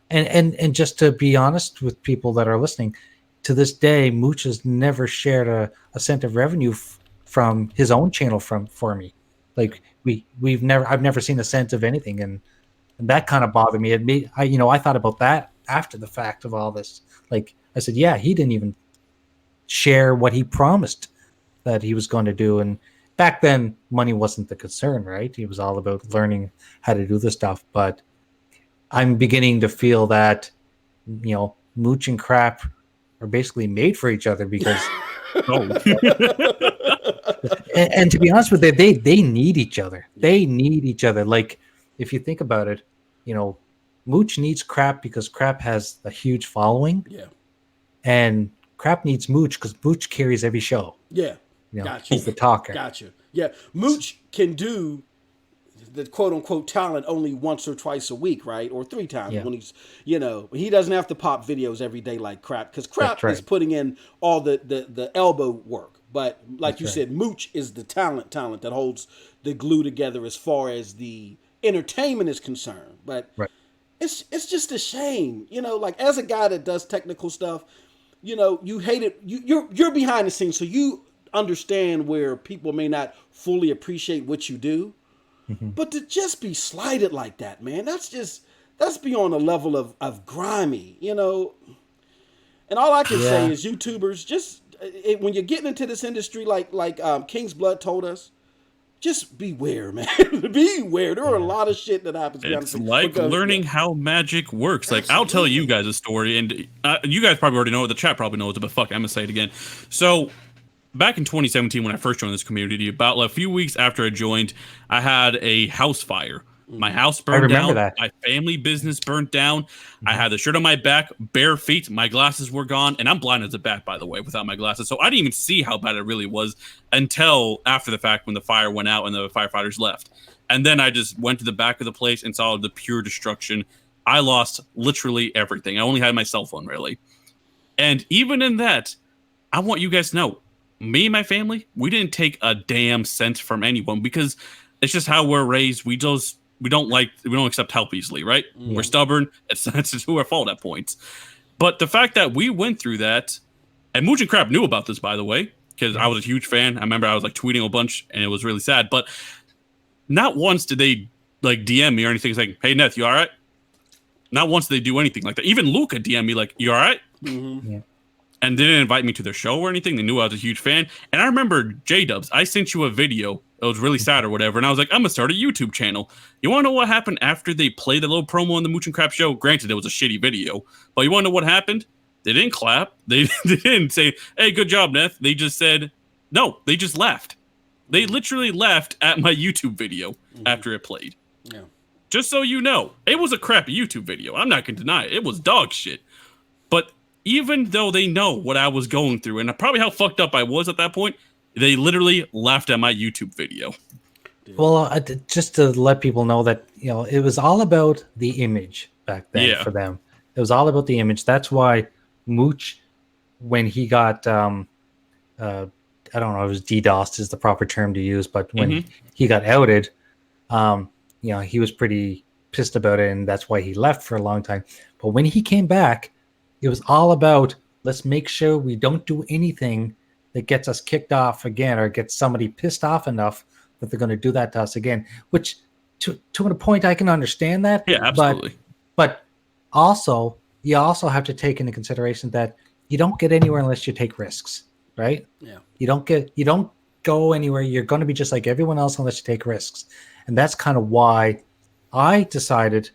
And just to be honest with people that are listening, to this day, Mooch has never shared a cent of revenue from his own channel for me. Like I've never seen a cent of anything, and that kind of bothered me. I thought about that after the fact of all this. Like I said, yeah, he didn't even share what he promised that he was going to do. And back then, money wasn't the concern, right? It was all about learning how to do this stuff. But I'm beginning to feel that, Mooch and Crap are basically made for each other because Oh. and to be honest with you, they need each other. They need each other. Like if you think about it, you know, Mooch needs Crap because Crap has a huge following. Yeah. And Crap needs Mooch because Mooch carries every show. Yeah. You know, Gotcha. he's the talker. Gotcha. Yeah. Mooch can do the quote unquote talent only once or twice a week, right? Or 3 times when he's, you know, he doesn't have to pop videos every day like Crap because Crap is putting in all the elbow work. But like you said, Mooch is the talent that holds the glue together as far as the entertainment is concerned. But it's just a shame, you know, like as a guy that does technical stuff, you know, you hate it. You're behind the scenes, so you understand where people may not fully appreciate what you do. But to just be slighted like that, man, that's beyond a level of grimy, you know. And all I can say is YouTubers, just when you're getting into this industry, like King's Blood told us, just beware, man. Beware. There are a lot of shit that happens. It's like learning how magic works. Like, I'll tell you guys a story, and you guys probably already know it. The chat probably knows it, but fuck, I'm gonna say it again. So, back in 2017, when I first joined this community, about a few weeks after I joined, I had a house fire. My house burned down. My family business burnt down. I had the shirt on my back, bare feet. My glasses were gone. And I'm blind as a bat, by the way, without my glasses. So I didn't even see how bad it really was until after the fact when the fire went out and the firefighters left. And then I just went to the back of the place and saw the pure destruction. I lost literally everything. I only had my cell phone, really. And even in that, I want you guys to know, me and my family, we didn't take a damn cent from anyone because it's just how we're raised. We don't accept help easily, right? We're stubborn. It's to our fault at points. But the fact that we went through that, and Mooch and Crap knew about this, by the way, because I was a huge fan. I remember I was like tweeting a bunch, and it was really sad. But not once did they like DM me or anything saying, "Hey, Neth, you all right?" Not once did they do anything like that. Even Luca DM me like, "You all right?" Mm-hmm. Yeah. And they didn't invite me to their show or anything. They knew I was a huge fan. And I remember J-Dubs, I sent you a video. It was really sad or whatever. And I was like, I'm going to start a YouTube channel. You want to know what happened after they played the little promo on the Mooch and Crap show? Granted, it was a shitty video. But you want to know what happened? They didn't clap. They didn't say, hey, good job, Neth. They just said, no, they just left. They literally left at my YouTube video after it played. Yeah. Just so you know, it was a crappy YouTube video. I'm not going to deny it. It was dog shit. But even though they know what I was going through and probably how fucked up I was at that point, they literally laughed at my YouTube video. Well, just to let people know that, you know, it was all about the image back then for them. It was all about the image. That's why Mooch, when he got, I don't know, it was DDoSed is the proper term to use, but when he got outed, you know, he was pretty pissed about it, and that's why he left for a long time. But when he came back, it was all about, let's make sure we don't do anything that gets us kicked off again or gets somebody pissed off enough that they're going to do that to us again, which to a point I can understand that. Yeah, absolutely. But also, you also have to take into consideration that you don't get anywhere unless you take risks, right? Yeah. You don't go anywhere. You're going to be just like everyone else unless you take risks. And that's kind of why I decided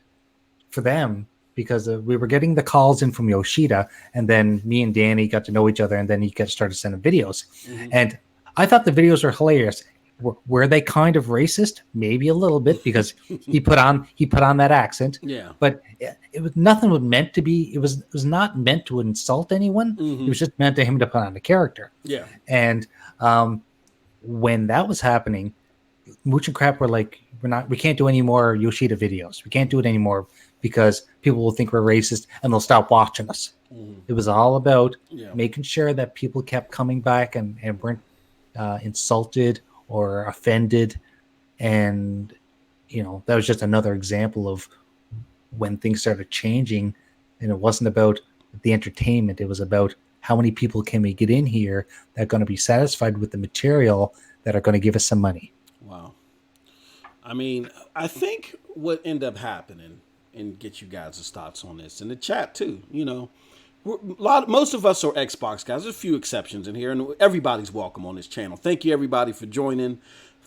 for them, because we were getting the calls in from Yoshida, and then me and Danny got to know each other, and then he started sending videos. And I thought the videos were hilarious. Were they kind of racist? Maybe a little bit, because he put on that accent. Yeah. But it was nothing was meant to be. It was not meant to insult anyone. It was just meant to him to put on a character. Yeah. And when that was happening, Mooch and Crap were like, we can't do any more Yoshida videos. We can't do it anymore because people will think we're racist and they'll stop watching us. It was all about making sure that people kept coming back and weren't insulted or offended. And, you know, that was just another example of when things started changing, and it wasn't about the entertainment. It was about how many people can we get in here that are going to be satisfied with the material that are going to give us some money. Wow. I mean, I think what ended up happening, and get you guys' thoughts on this in the chat too, you know, most of us are Xbox guys. There's a few exceptions in here, and everybody's welcome on this channel. Thank you, everybody, for joining.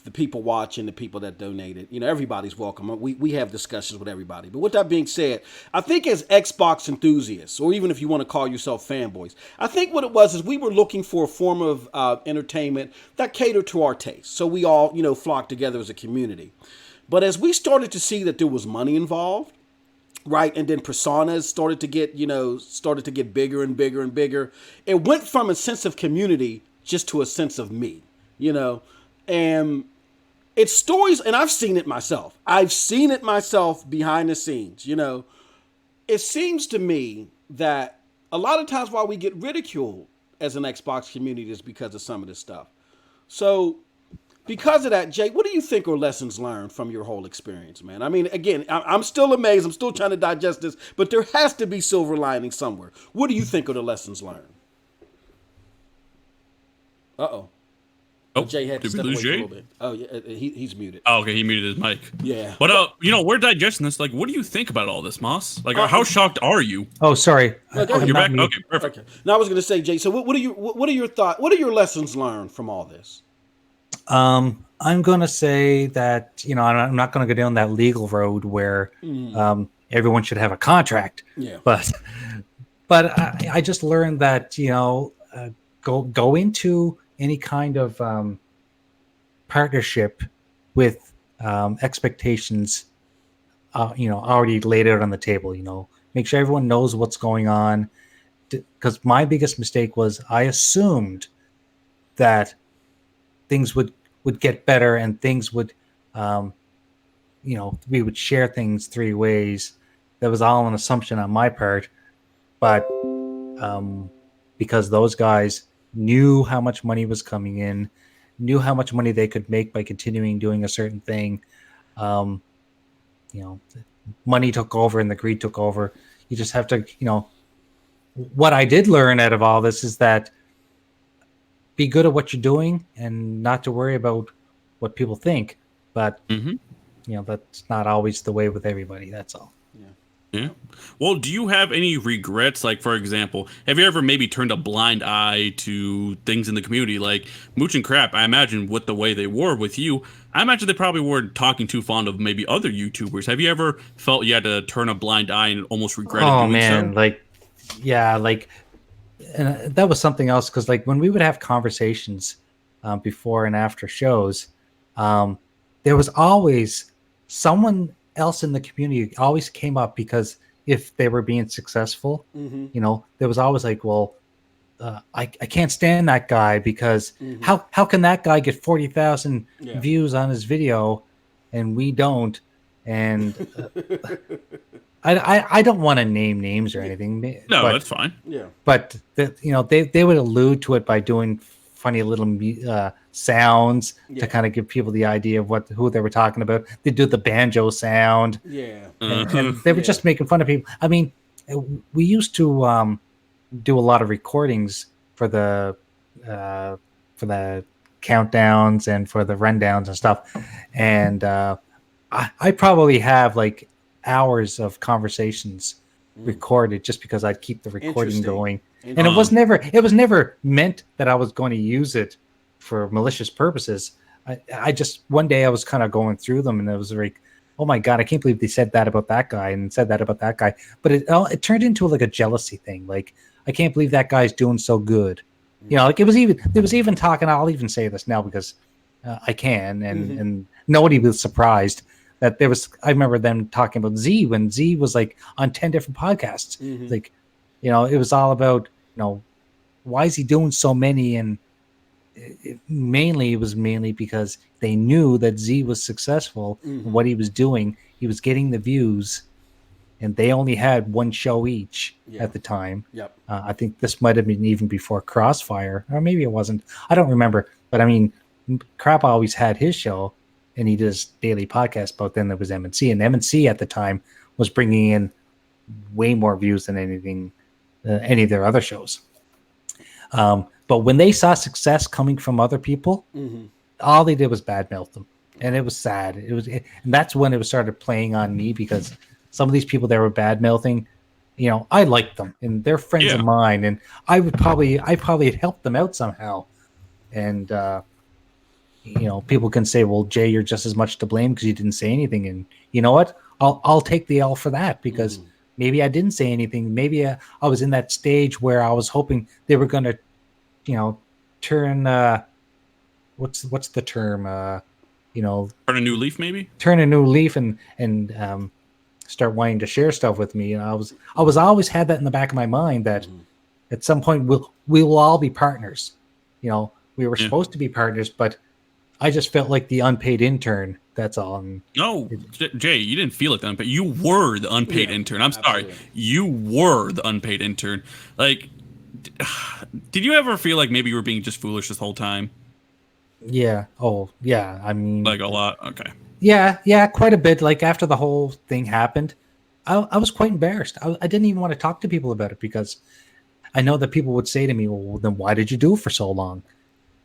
the people watching, the people that donated. Everybody's welcome. We have discussions with everybody. But with that being said, I think as Xbox enthusiasts, or even if you want to call yourself fanboys, I think what it was is we were looking for a form of entertainment that catered to our taste. So we all, flocked together as a community. But as we started to see that there was money involved, right, and then personas started to get bigger and bigger and bigger, it went from a sense of community just to a sense of me, and it's stories, and I've seen it myself. I've seen it myself behind the scenes, It seems to me that a lot of times why we get ridiculed as an Xbox community is because of some of this stuff. So because of that, Jay, what do you think are lessons learned from your whole experience, man? I mean, again, I'm still amazed. I'm still trying to digest this, but there has to be silver lining somewhere. What do you think are the lessons learned? Uh-oh. Oh, Jay had to did we step lose away Jay? a little bit. Oh, yeah, he's muted. Oh, okay, he muted his mic. Yeah. But we're digesting this. Like, what do you think about all this, Moss? Like, how shocked are you? Oh, sorry. No, go ahead. You're back. muted. Okay, perfect. Okay. Now I was going to say, Jay. So what are your thoughts? What are your lessons learned from all this? I'm going to say that, I'm not going to go down that legal road where everyone should have a contract. Yeah. But I just learned that, go into any kind of partnership with expectations, already laid out on the table. Make sure everyone knows what's going on. Because my biggest mistake was I assumed that things would get better and things would, we would share things three ways. That was all an assumption on my part. But because those guys knew how much money was coming in, knew how much money they could make by continuing doing a certain thing, money took over and the greed took over. You just have to, what I did learn out of all this is that be good at what you're doing and not to worry about what people think. But, that's not always the way with everybody. That's all. Yeah. Well, do you have any regrets? Like, for example, have you ever maybe turned a blind eye to things in the community? Like Mooch and Crap, I imagine with the way they were with you, I imagine they probably were talking too fond of maybe other YouTubers. Have you ever felt you had to turn a blind eye and almost regretted doing so? And that was something else, because like when we would have conversations before and after shows, there was always someone else in the community always came up, because if they were being successful, there was always like, well, I can't stand that guy because how can that guy get 40,000 views on his video and we don't? And I don't want to name names or anything. No, that's fine. Yeah. But they would allude to it by doing funny little sounds to kind of give people the idea of who they were talking about. They do the banjo sound. Yeah. And they were just making fun of people. I mean, we used to do a lot of recordings for the countdowns and for the rundowns and stuff. And I probably have like hours of conversations recorded just because I'd keep the recording going. And it was never meant that I was going to use it for malicious purposes. I just, one day I was kind of going through them and it was like, oh my God, I can't believe they said that about that guy and said that about that guy. But it turned into like a jealousy thing. Like, I can't believe that guy's doing so good. Like there was even talking, I'll even say this now because I can, and nobody was surprised that there was, I remember them talking about Z when Z was like on 10 different podcasts. Like, it was all about, why is he doing so many? And it was mainly because they knew that Z was successful in what he was doing. He was getting the views, and they only had one show each at the time. Yep. I think this might have been even before Crossfire, or maybe it wasn't. I don't remember. But I mean, Crap always had his show, and he does daily podcast. But then there was MNC, and MNC at the time was bringing in way more views than any of their other shows. But when they saw success coming from other people, all they did was badmouth them, and it was sad. And that's when it started playing on me, because some of these people that were badmouthing, I liked them, and they're friends of mine, and I probably had helped them out somehow, and people can say, well, Jay, you're just as much to blame because you didn't say anything. And you know what? I'll take the L for that, because maybe I didn't say anything. Maybe I was in that stage where I was hoping they were going to, turn, what's the term? Turn a new leaf, maybe? Turn a new leaf and start wanting to share stuff with me. And I was always had that in the back of my mind that at some point we will all be partners. We were supposed to be partners, but I just felt like the unpaid intern. That's all. No, Jay, you didn't feel it, the unpaid. You were the unpaid intern. I'm sorry. You were the unpaid intern. Like, did you ever feel like maybe you were being just foolish this whole time? Yeah. Oh, yeah. I mean, like a lot. Okay. Yeah, quite a bit. Like after the whole thing happened, I was quite embarrassed. I didn't even want to talk to people about it because I know that people would say to me, well, then why did you do it for so long?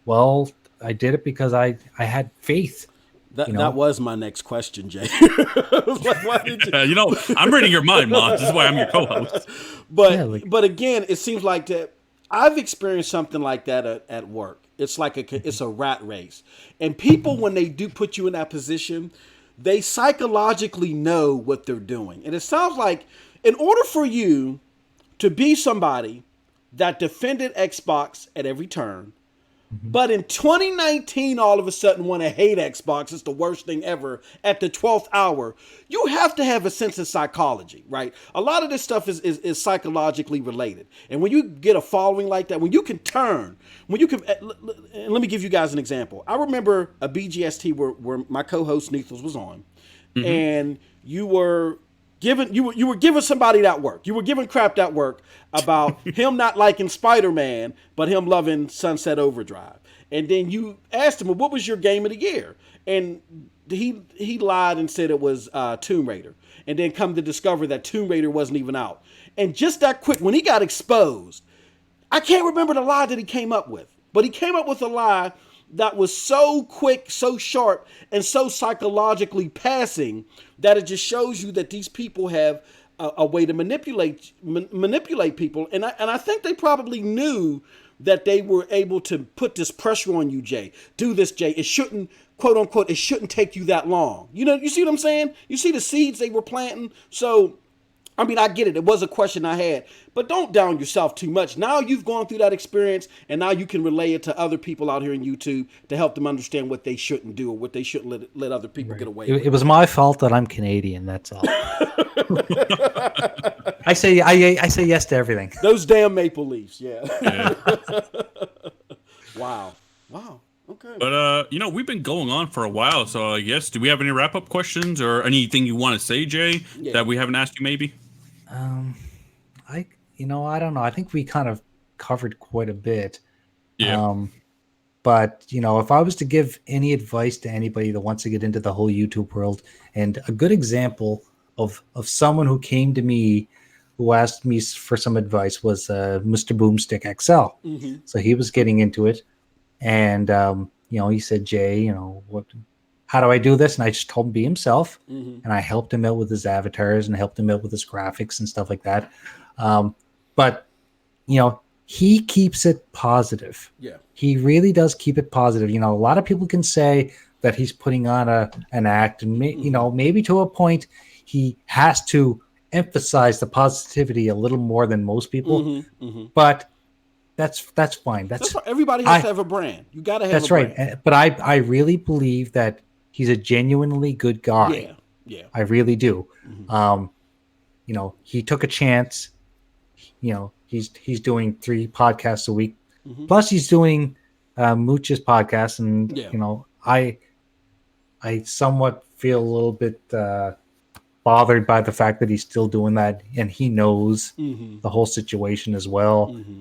Well, I did it because I had faith. That was my next question, Jay. Why did you? I'm reading your mind, Mooch. This is why I'm your co-host. But again, it seems like that I've experienced something like that at work. It's like it's a rat race, and people, when they do put you in that position, they psychologically know what they're doing. And it sounds like in order for you to be somebody that defended Xbox at every turn, but in 2019, all of a sudden want to hate Xbox, it's the worst thing ever at the 12th hour, you have to have a sense of psychology, right? A lot of this stuff is psychologically related. And when you get a following like that, when you can turn, and let me give you guys an example. I remember a BGST where my co-host Neethles was on, and you were giving somebody that work. You were giving crap that work about him not liking Spider-Man, but him loving Sunset Overdrive. And then you asked him, well, what was your game of the year? And he lied and said it was Tomb Raider. And then come to discover that Tomb Raider wasn't even out. And just that quick, when he got exposed, I can't remember the lie that he came up with. But he came up with a lie that was so quick, so sharp, and so psychologically passing that it just shows you that these people have a way to manipulate people. And I think they probably knew that they were able to put this pressure on you, Jay. Do this, Jay. It shouldn't, quote unquote, it shouldn't take you that long. You see what I'm saying? You see the seeds they were planting? So, I mean, I get it. It was a question I had. But don't down yourself too much. Now you've gone through that experience, and now you can relay it to other people out here on YouTube to help them understand what they shouldn't do or what they shouldn't let other people get away with. It was my fault that I'm Canadian, that's all. I say yes to everything. Those damn Maple Leafs, yeah. Wow. Okay. But, we've been going on for a while, so I guess, do we have any wrap-up questions or anything you want to say, Jay, that we haven't asked you maybe? I don't know. I think we kind of covered quite a bit. Yeah. But, if I was to give any advice to anybody that wants to get into the whole YouTube world, and a good example of someone who came to me who asked me for some advice was Mr. Boomstick XL. Mm-hmm. So he was getting into it. And, he said, Jay, how do I do this? And I just told him to be himself. Mm-hmm. And I helped him out with his avatars and helped him out with his graphics and stuff like that. But, he keeps it positive. Yeah. He really does keep it positive. A lot of people can say that he's putting on an act and, maybe to a point he has to emphasize the positivity a little more than most people. Mm-hmm. Mm-hmm. But that's fine. That's everybody has to have a brand. You got to have a brand. That's right. But I really believe that he's a genuinely good guy. Yeah. I really do. Mm-hmm. He took a chance. He's doing 3 podcasts a week. Mm-hmm. Plus he's doing Mooch's podcast. And, I somewhat feel a little bit bothered by the fact that he's still doing that. And he knows the whole situation as well. Mm-hmm.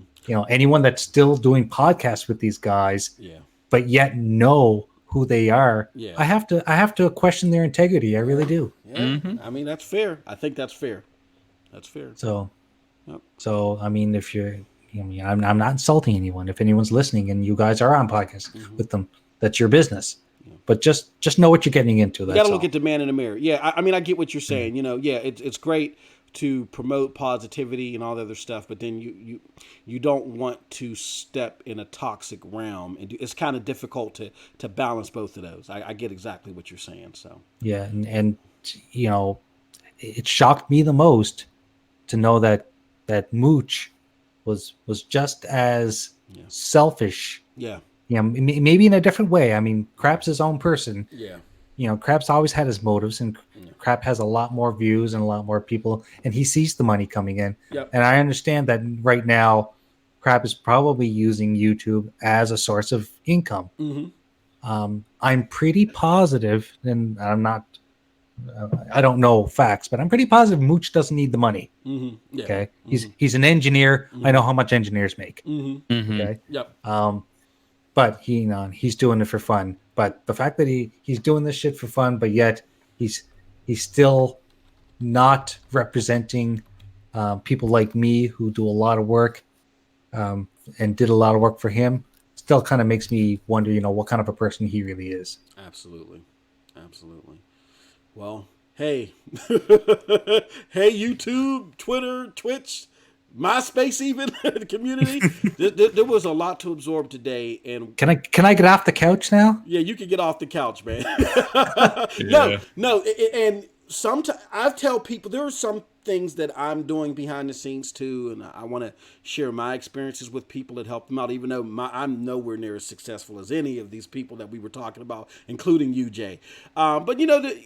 Anyone that's still doing podcasts with these guys, but yet know who they are, I have to question their integrity. I really do. Yeah. Mm-hmm. I mean, that's fair. I think that's fair. So, I mean, if you're, I'm not insulting anyone. If anyone's listening and you guys are on podcasts with them, that's your business. But just know what you're getting into. You got to look at the man in the mirror. Yeah, I mean, I get what you're saying. It's great to promote positivity and all the other stuff, but then you don't want to step in a toxic realm, and it's kind of difficult to balance both of those. I get exactly what you're saying. So Yeah, and you know, it shocked me the most to know that Mooch was just as selfish. Yeah. You know, maybe in a different way. I mean, Crap's his own person. Yeah. You know, Crap's always had his motives, and Crap has a lot more views and a lot more people, and he sees the money coming in. Yep. And I understand that right now, Crap is probably using YouTube as a source of income. Mm-hmm. I'm pretty positive, and I'm not. I don't know facts, but I'm pretty positive Mooch doesn't need the money. Mm-hmm. Yeah. Okay, he's an engineer. I know how much engineers make. Mm-hmm. Okay. Yep. But he's doing it for fun. But the fact that he's doing this shit for fun, but yet he's still not representing people like me who do a lot of work and did a lot of work for him, still kind of makes me wonder, what kind of a person he really is. Absolutely. Well, hey, hey, YouTube, Twitter, Twitch, MySpace, even the community. There was a lot to absorb today, and can I get off the couch now? Yeah, you can get off the couch, man. Yeah. No, and sometimes I tell people there are some things that I'm doing behind the scenes too, and I want to share my experiences with people that help them out. Even though I'm nowhere near as successful as any of these people that we were talking about, including you, Jay. But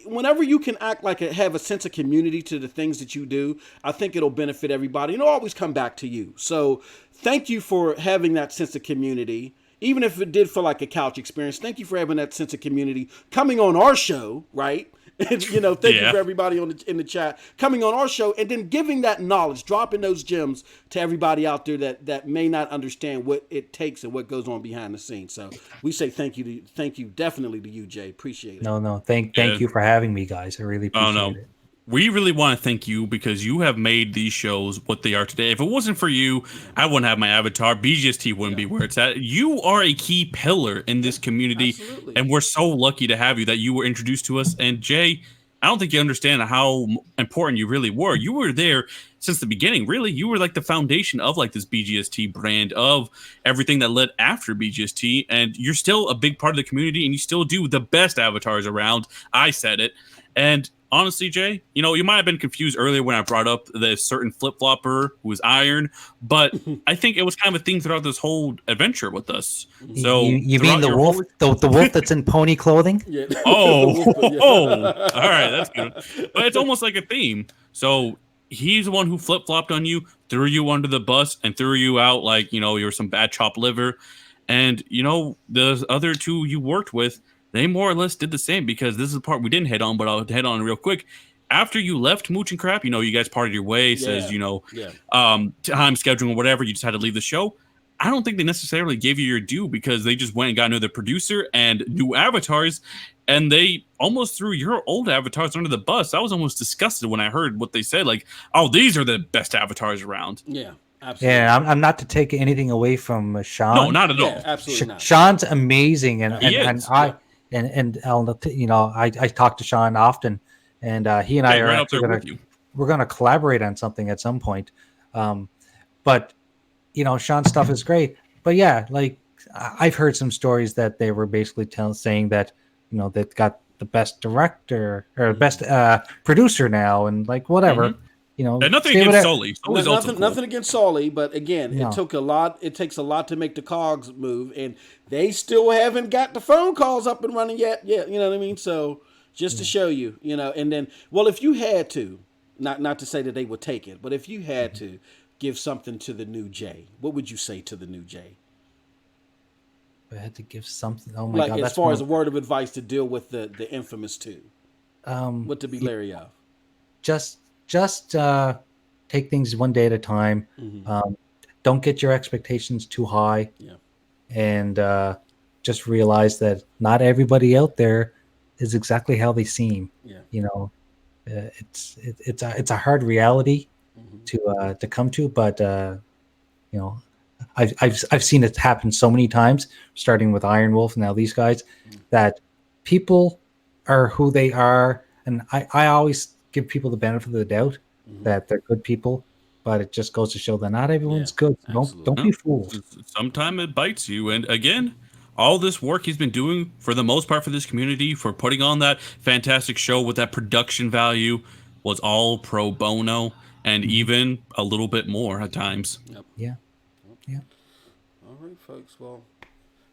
whenever you can act like have a sense of community to the things that you do, I think it'll benefit everybody, and it'll always come back to you. So thank you for having that sense of community. Even if it did feel like a couch experience, thank you for having that sense of community coming on our show, right? And, thank you for everybody in the chat coming on our show, and then giving that knowledge, dropping those gems to everybody out there that may not understand what it takes and what goes on behind the scenes. So we say thank you definitely to you, Jay. Appreciate it. No, thank you for having me, guys. I really appreciate it. We really want to thank you because you have made these shows what they are today. If it wasn't for you, I wouldn't have my avatar. BGST wouldn't be where it's at. You are a key pillar in this community, and we're so lucky to have you that you were introduced to us. And Jay, I don't think you understand how important you really were. You were there since the beginning. Really, you were like the foundation of like this BGST brand, of everything that led after BGST. And you're still a big part of the community, and you still do the best avatars around. I said it. And honestly, Jay, you might have been confused earlier when I brought up the certain flip-flopper who was Iron, but I think it was kind of a theme throughout this whole adventure with us. So you mean the wolf, the wolf that's in pony clothing? Yeah. Oh, all right, that's good. But it's almost like a theme. So he's the one who flip-flopped on you, threw you under the bus, and threw you out like, you were some bad chopped liver. And, the other two you worked with, they more or less did the same, because this is the part we didn't hit on, but I'll hit on real quick. After you left Mooch and Crap, you guys parted your ways, says, time scheduling or whatever, you just had to leave the show. I don't think they necessarily gave you your due, because they just went and got another producer and new avatars, and they almost threw your old avatars under the bus. I was almost disgusted when I heard what they said, like, oh, these are the best avatars around. Yeah. Absolutely. Yeah, I'm not to take anything away from Sean. No, not at all. Yeah, absolutely not. Sean's amazing, and I talk to Sean often, and he and I are we're going to collaborate on something at some point. But Sean's stuff is great. But yeah, like I've heard some stories that they were basically saying that they've got the best director or best producer now, and like whatever. Mm-hmm. And nothing against Sully. Nothing against Sully, but again, it took a lot. It takes a lot to make the cogs move, and they still haven't got the phone calls up and running yet. Yeah, you know what I mean. So just to show you, and then, well, if you had to, not to say that they would take it, but if you had to give something to the new Jay, what would you say to the new Jay? I had to give something. Oh my God! As far as a word of advice to deal with the infamous two, what to be leery of? Just take things one day at a time. Mm-hmm. Don't get your expectations too high. Yeah. And just realize that not everybody out there is exactly how they seem. Yeah. It's a hard reality to come to, but I've seen it happen so many times, starting with Iron Wolf, now these guys, that people are who they are, and I always give people the benefit of the doubt. that they're good people, but it just goes to show that not everyone's good. So don't be fooled. Sometimes it bites you. And again, all this work he's been doing for the most part for this community, for putting on that fantastic show with that production value, was all pro bono and even a little bit more at times. Yep. Yeah. All right, folks. Well,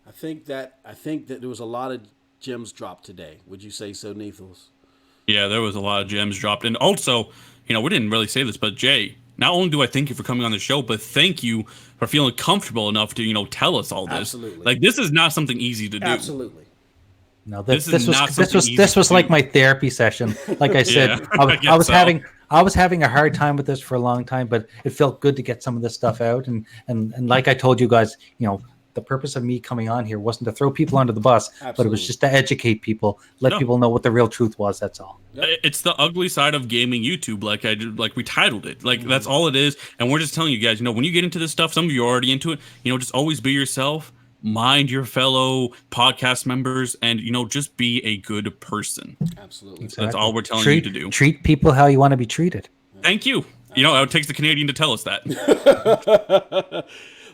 I think that there was a lot of gems dropped today. Would you say so, Neethles? Yeah, there was a lot of gems dropped. And also, we didn't really say this, but Jay, not only do I thank you for coming on the show, but thank you for feeling comfortable enough to, tell us all this. Absolutely. Like, this is not something easy to do. Absolutely. No, this was like my therapy session. Like I said, Yeah, I was having a hard time with this for a long time, but it felt good to get some of this stuff out. And like I told you guys, the purpose of me coming on here wasn't to throw people under the bus, but it was just to educate people, let people know what the real truth was. That's all. It's the ugly side of gaming YouTube, like we titled it. Like, that's all it is. And we're just telling you guys, when you get into this stuff, some of you are already into it, just always be yourself, mind your fellow podcast members, and, just be a good person. Absolutely. Exactly. That's all we're telling you to do. Treat people how you want to be treated. Thank you. It takes the Canadian to tell us that.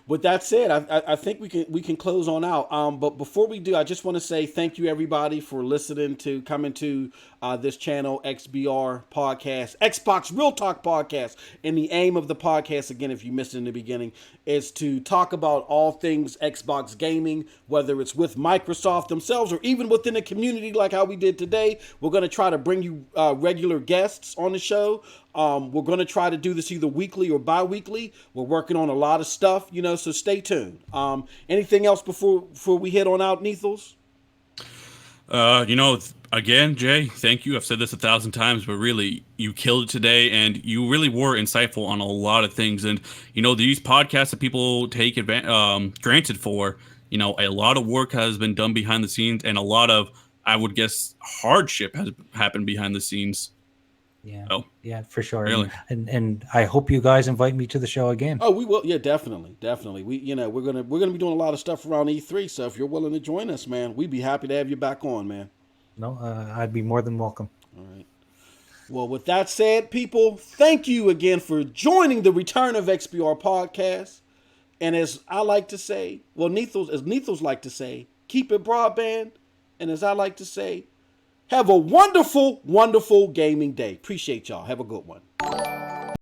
With that said, I think we can close on out. But before we do, I just want to say thank you everybody for coming to this channel, XBR Podcast, Xbox Real Talk Podcast. And the aim of the podcast, again, if you missed it in the beginning, is to talk about all things Xbox gaming, whether it's with Microsoft themselves or even within the community, like how we did today. We're going to try to bring you regular guests on the show. We're going to try to do this either weekly or bi-weekly. We're working on a lot of stuff, so stay tuned. Anything else before we head on out, Neethles? Again, Jay, thank you. I've said this 1,000 times, but really, you killed it today, and you really were insightful on a lot of things. And, these podcasts that people take granted for, a lot of work has been done behind the scenes, and a lot of, I would guess, hardship has happened behind the scenes. Yeah. Oh, yeah, for sure. Really? And I hope you guys invite me to the show again. Oh, we will. Yeah, definitely. We, we're gonna be doing a lot of stuff around E3. So if you're willing to join us, man, we'd be happy to have you back on, man. No, I'd be more than welcome. All right. Well, with that said, people, thank you again for joining the return of XBR Podcast. And as I like to say, as Neethles like to say, keep it broadband. And as I like to say, have a wonderful, wonderful gaming day. Appreciate y'all. Have a good one.